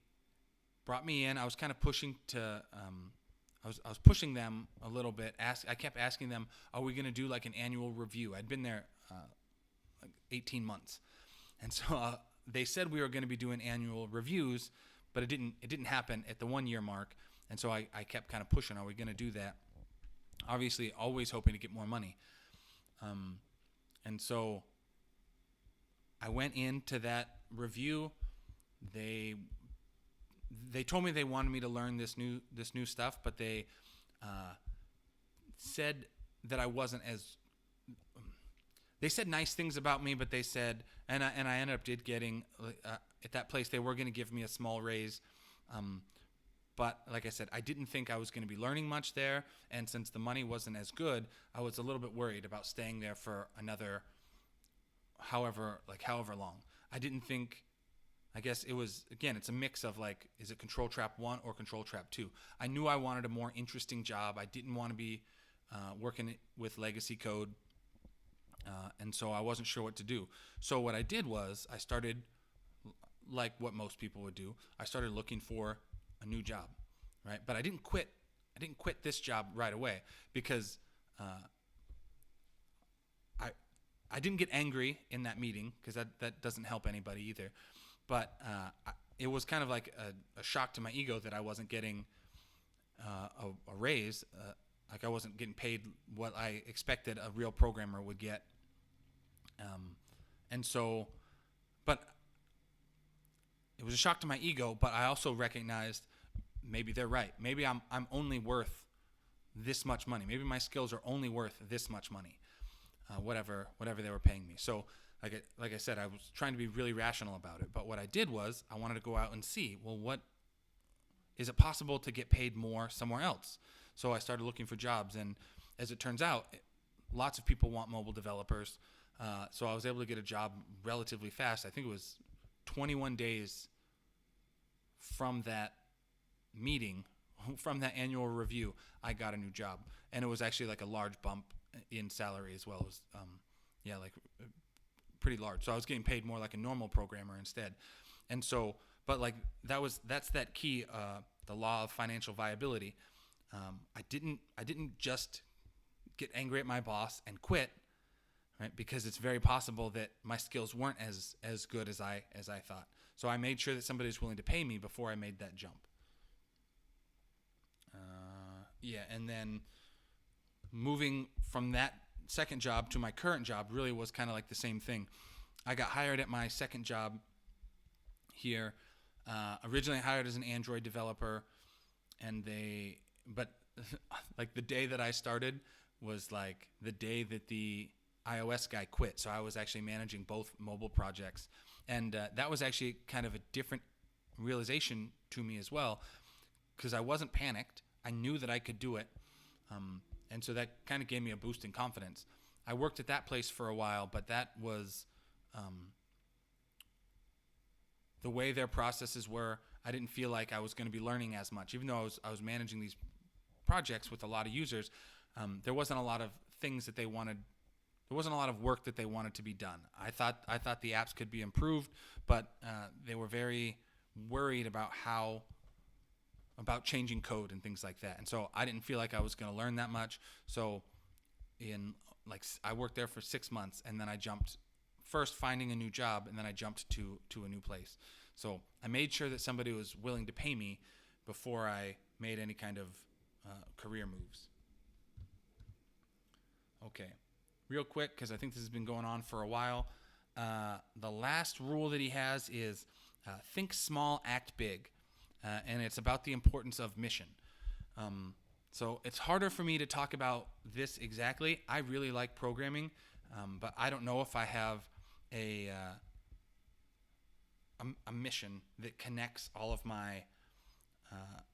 brought me in. I was kind of pushing to, I was pushing them a little bit. I kept asking them, are we going to do like an annual review? I'd been there like 18 months. And so they said we were going to be doing annual reviews, but it didn't happen at the 1 year mark. And so I kept kind of pushing, are we going to do that? Obviously, always hoping to get more money. And so I went into that review. They told me they wanted me to learn this new stuff, but they said that I wasn't as. They said nice things about me, but they said, and I ended up getting at that place. They were going to give me a small raise, but like I said, I didn't think I was going to be learning much there. And since the money wasn't as good, I was a little bit worried about staying there for another, however long. I didn't think. I guess it was, again, it's a mix of like, is it Control Trap 1 or Control Trap 2? I knew I wanted a more interesting job. I didn't want to be working with legacy code, and so I wasn't sure what to do. So what I did was I started, like what most people would do, I started looking for a new job, right? But I didn't quit this job right away because I didn't get angry in that meeting because that doesn't help anybody either. But it was kind of like a shock to my ego that I wasn't getting a raise, like I wasn't getting paid what I expected a real programmer would get. And so, but it was a shock to my ego, but I also recognized maybe they're right. Maybe I'm only worth this much money. Maybe my skills are only worth this much money, whatever they were paying me. So like I said, I was trying to be really rational about it. But what I did was I wanted to go out and see, well, what is it possible to get paid more somewhere else? So I started looking for jobs, and as it turns out, lots of people want mobile developers. So I was able to get a job relatively fast. I think it was 21 days from that meeting, from that annual review, I got a new job. And it was actually like a large bump in salary as well. It was, like pretty large. So I was getting paid more like a normal programmer instead. And so, but like that's that key, the law of financial viability. I didn't just get angry at my boss and quit, right? Because it's very possible that my skills weren't as good as I thought. So I made sure that somebody was willing to pay me before I made that jump. And then moving from that second job to my current job really was kind of like the same thing. I got hired at my second job here. Originally hired as an Android developer, but like the day that I started was like the day that the iOS guy quit. So I was actually managing both mobile projects, and that was actually kind of a different realization to me as well, because I wasn't panicked. I knew that I could do it. And so that kind of gave me a boost in confidence. I worked at that place for a while, but that was the way their processes were. I didn't feel like I was going to be learning as much, even though I was managing these projects with a lot of users. There wasn't a lot of things that they wanted. There wasn't a lot of work that they wanted to be done. I thought the apps could be improved, but they were very worried about changing code and things like that. And so I didn't feel like I was going to learn that much. So I worked there for 6 months, and then I jumped, first finding a new job, and then I jumped to a new place. So I made sure that somebody was willing to pay me before I made any kind of career moves. Okay, real quick, because I think this has been going on for a while. The last rule that he has is think small, act big. And it's about the importance of mission. So it's harder for me to talk about this exactly. I really like programming, but I don't know if I have a mission that connects all of my.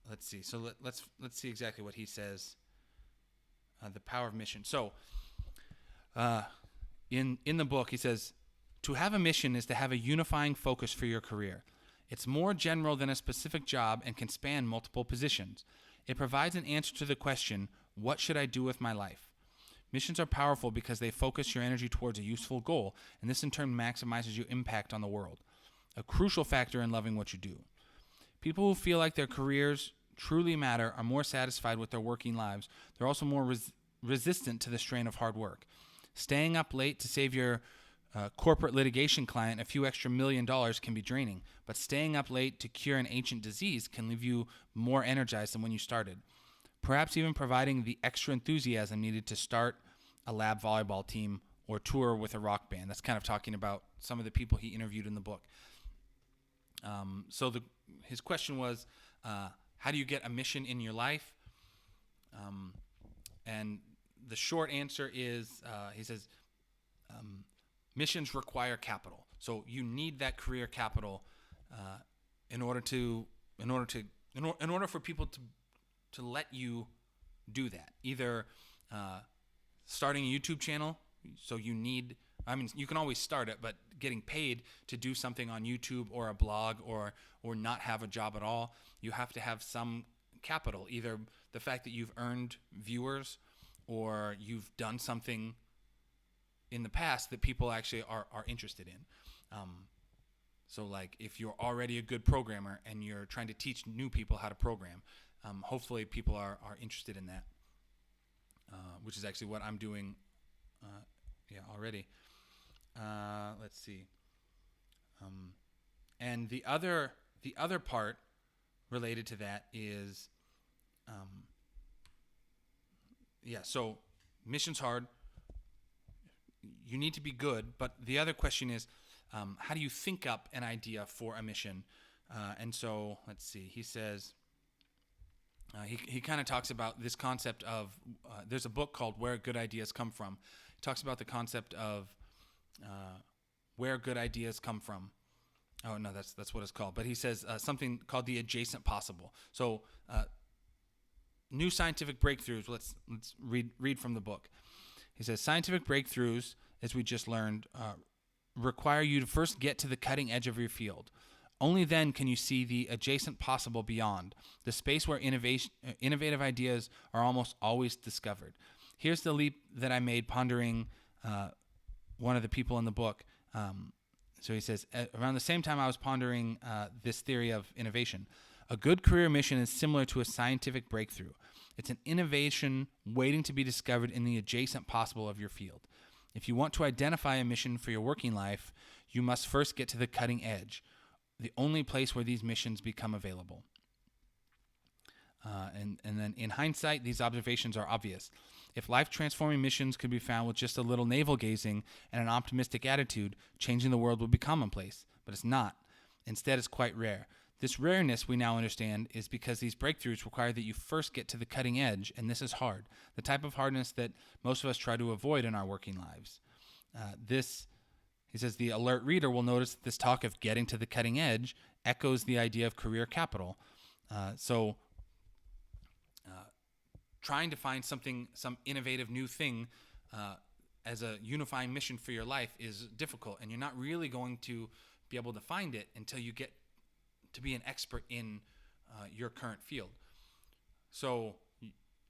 Let's see. So let's see exactly what he says. The power of mission. So in the book, he says, to have a mission is to have a unifying focus for your career. It's more general than a specific job and can span multiple positions. It provides an answer to the question, what should I do with my life? Missions are powerful because they focus your energy towards a useful goal, and this in turn maximizes your impact on the world, a crucial factor in loving what you do. People who feel like their careers truly matter are more satisfied with their working lives. They're also more resistant to the strain of hard work. Staying up late to save your corporate litigation client a few extra $1 million can be draining, but staying up late to cure an ancient disease can leave you more energized than when you started. Perhaps even providing the extra enthusiasm needed to start a lab volleyball team or tour with a rock band. That's kind of talking about some of the people he interviewed in the book. His question was, how do you get a mission in your life? And the short answer is, he says, missions require capital. So you need that career capital in order for people to let you do that. Either starting a YouTube channel, so you can always start it, but getting paid to do something on YouTube or a blog or not have a job at all, you have to have some capital, either the fact that you've earned viewers or you've done something in the past that people actually are interested in. So like if you're already a good programmer and you're trying to teach new people how to program, hopefully people are interested in that, which is actually what I'm doing already. Let's see. And the other part related to that is, so mission's hard. You need to be good, but the other question is, how do you think up an idea for a mission? And so let's see. He says, he kind of talks about this concept of, there's a book called Where Good Ideas Come From. He talks about the concept of where good ideas come from. Oh no, that's what it's called. But he says something called the adjacent possible. So new scientific breakthroughs. Let's read from the book. He says scientific breakthroughs, as we just learned, require you to first get to the cutting edge of your field. Only then can you see the adjacent possible beyond, the space where innovative ideas are almost always discovered. Here's the leap that I made pondering one of the people in the book. So he says, around the same time I was pondering this theory of innovation. A good career mission is similar to a scientific breakthrough. It's an innovation waiting to be discovered in the adjacent possible of your field. If you want to identify a mission for your working life, you must first get to the cutting edge, the only place where these missions become available. And then in hindsight, these observations are obvious. If life-transforming missions could be found with just a little navel-gazing and an optimistic attitude, changing the world would be commonplace. But it's not. Instead, it's quite rare. This rareness, we now understand, is because these breakthroughs require that you first get to the cutting edge, and this is hard. The type of hardness that most of us try to avoid in our working lives. He says, the alert reader will notice that this talk of getting to the cutting edge echoes the idea of career capital. Trying to find some innovative new thing as a unifying mission for your life is difficult, and you're not really going to be able to find it until you get to be an expert in your current field. So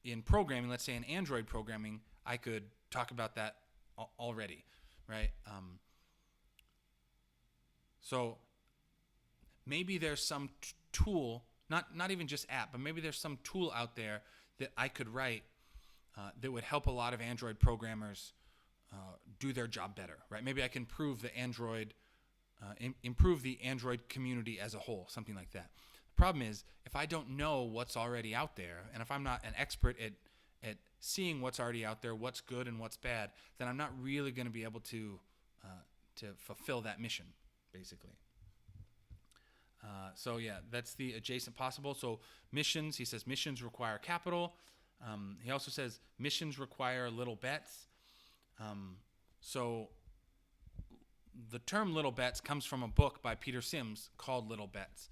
in programming, let's say in Android programming, I could talk about that already, right? So maybe there's some tool, not even just app, but maybe there's some tool out there that I could write that would help a lot of Android programmers do their job better, right? Maybe I can improve the Android community as a whole, something like that. The problem is, if I don't know what's already out there, and if I'm not an expert at seeing what's already out there, what's good and what's bad, then I'm not really going to be able to fulfill that mission, basically. That's the adjacent possible. So missions, he says missions require capital. He also says missions require little bets. So the term little bets comes from a book by Peter Sims called Little Bets.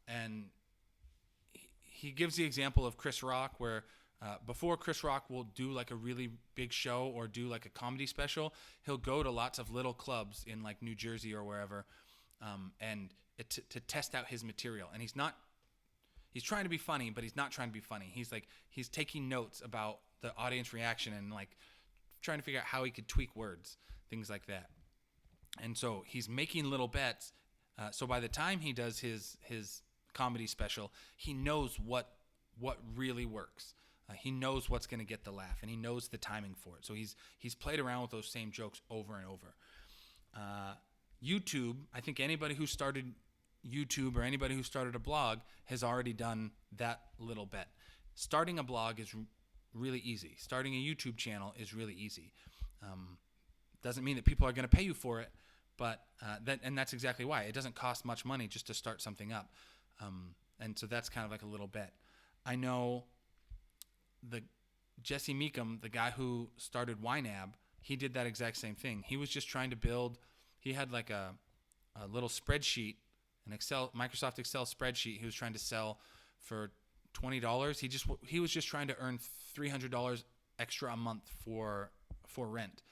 And he gives the example of Chris Rock, where before Chris Rock will do like a really big show or do like a comedy special, he'll go to lots of little clubs in like New Jersey or wherever, to test out his material. And he's trying to be funny, but he's not trying to be funny. He's taking notes about the audience reaction and like trying to figure out how he could tweak words, things like that. And so he's making little bets. So by the time he does his comedy special, he knows what really works. He knows what's going to get the laugh, and he knows the timing for it. So he's played around with those same jokes over and over. YouTube, I think anybody who started YouTube or anybody who started a blog has already done that little bet. Starting a blog is really easy. Starting a YouTube channel is really easy. Doesn't mean that people are going to pay you for it, but that's exactly why. It doesn't cost much money just to start something up. And so that's kind of like a little bet. I know the Jesse Meekum, the guy who started YNAB, he did that exact same thing. He was just trying to build. He had like a little spreadsheet, an Microsoft Excel spreadsheet. He was trying to sell for $20. He was just trying to earn $300 extra a month for rent.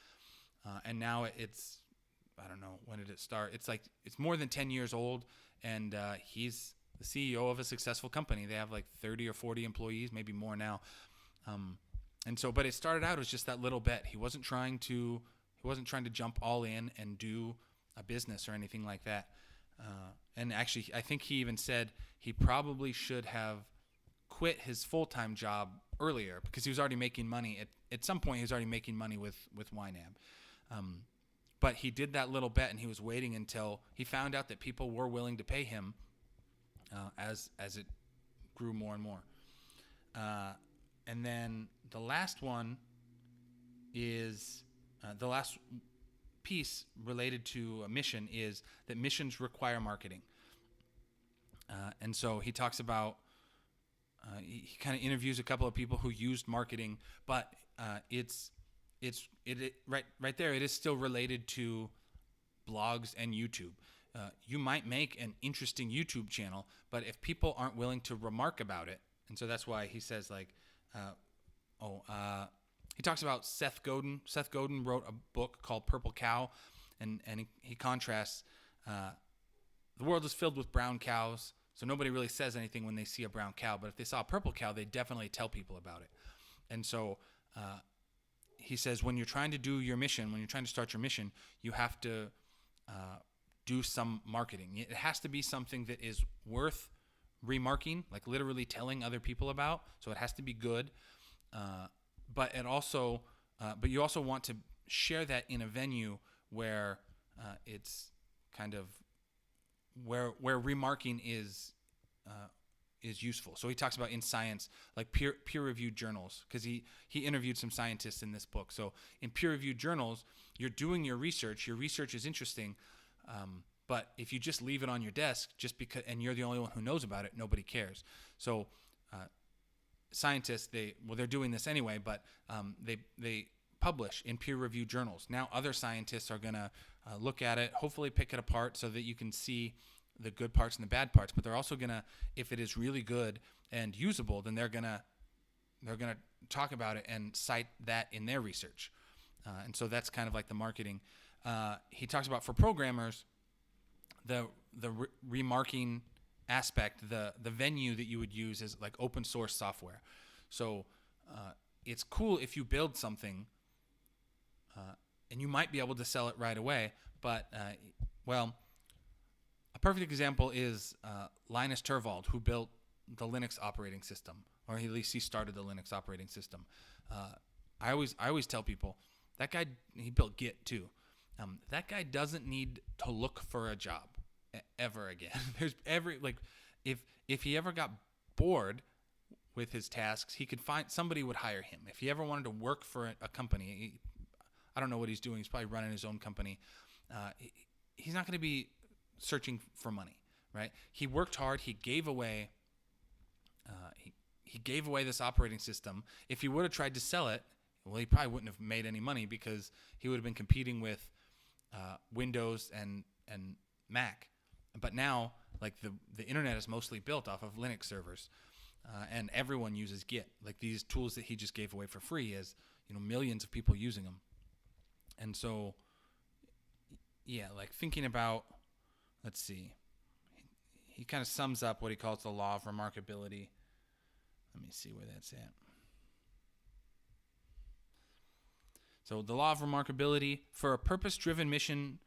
And now it's, I don't know, when did it start? It's more than 10 years old, and he's the CEO of a successful company. They have like 30 or 40 employees, maybe more now. And so, but it started out as just that little bet. He wasn't trying to jump all in and do a business or anything like that. And actually, I think he even said he probably should have quit his full-time job earlier because he was already making money. At some point, he was already making money with YNAB. But he did that little bet, and he was waiting until he found out that people were willing to pay him as it grew more and more. And then the last one is the last piece related to a mission is that missions require marketing. And so he talks about, he kind of interviews a couple of people who used marketing, but right there, it is still related to blogs and YouTube. You might make an interesting YouTube channel, but if people aren't willing to remark about it, and so that's why he says like, he talks about Seth Godin. Seth Godin wrote a book called Purple Cow, and he contrasts the world is filled with brown cows, so nobody really says anything when they see a brown cow, but if they saw a purple cow, they definitely tell people about it. And so he says when you're trying to do your mission, when you're trying to start your mission, you have to do some marketing. It has to be something that is worth remarking, like literally telling other people about. So it has to be good, but you also want to share that in a venue where it's kind of where remarking is useful. So he talks about in science, like peer-reviewed journals, because he interviewed some scientists in this book. So in peer-reviewed journals, you're doing your research is interesting, but if you just leave it on your desk just because, and you're the only one who knows about it, nobody cares. So scientists, they're doing this anyway, but they publish in peer-reviewed journals. Now other scientists are going to look at it, hopefully pick it apart so that you can see the good parts and the bad parts, but they're also going to, if it is really good and usable, then they're going to talk about it and cite that in their research. And so that's kind of like the marketing. He talks about for programmers, the remarking aspect, the venue that you would use is like open source software. So it's cool if you build something and you might be able to sell it right away, but a perfect example is Linus Torvald, who built the Linux operating system, or at least he started the Linux operating system. I always tell people that guy, he built Git too. That guy doesn't need to look for a job ever again. There's if he ever got bored with his tasks, he could find somebody would hire him. If he ever wanted to work for a company, I don't know what he's doing. He's probably running his own company. He's not going to be searching for money, right? He worked hard. He gave away. He gave away this operating system. If he would have tried to sell it, well, he probably wouldn't have made any money because he would have been competing with Windows and Mac. But now, like the internet is mostly built off of Linux servers, and everyone uses Git. Like these tools that he just gave away for free, is millions of people using them. And so, yeah, like thinking about, let's see, he kind of sums up what he calls the law of remarkability. Let me see where that's at. So the law of remarkability: for a purpose-driven mission,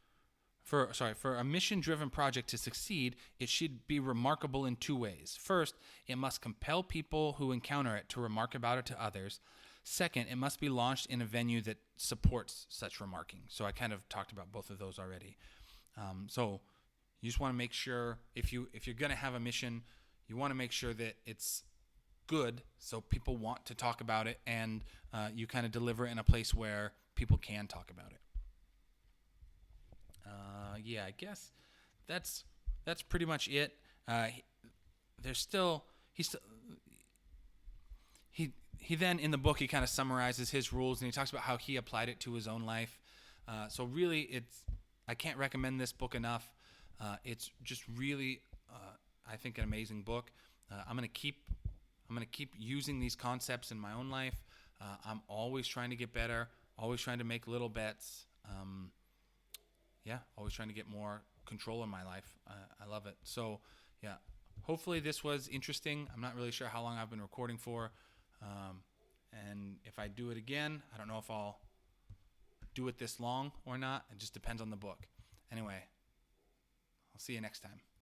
for a mission-driven project to succeed, it should be remarkable in two ways. First, it must compel people who encounter it to remark about it to others. Second, it must be launched in a venue that supports such remarking. So I kind of talked about both of those already. So you just want to make sure, if you're going to have a mission, you want to make sure that it's good, so people want to talk about it, and you kind of deliver in a place where people can talk about it. I guess that's pretty much it. He then, in the book, he kind of summarizes his rules, and he talks about how he applied it to his own life. So really, I can't recommend this book enough. It's just really, I think, an amazing book. I'm gonna keep using these concepts in my own life. I'm always trying to get better, always trying to make little bets. Always trying to get more control in my life. I love it. So, hopefully this was interesting. I'm not really sure how long I've been recording for. And if I do it again, I don't know if I'll do it this long or not. It just depends on the book. Anyway, I'll see you next time.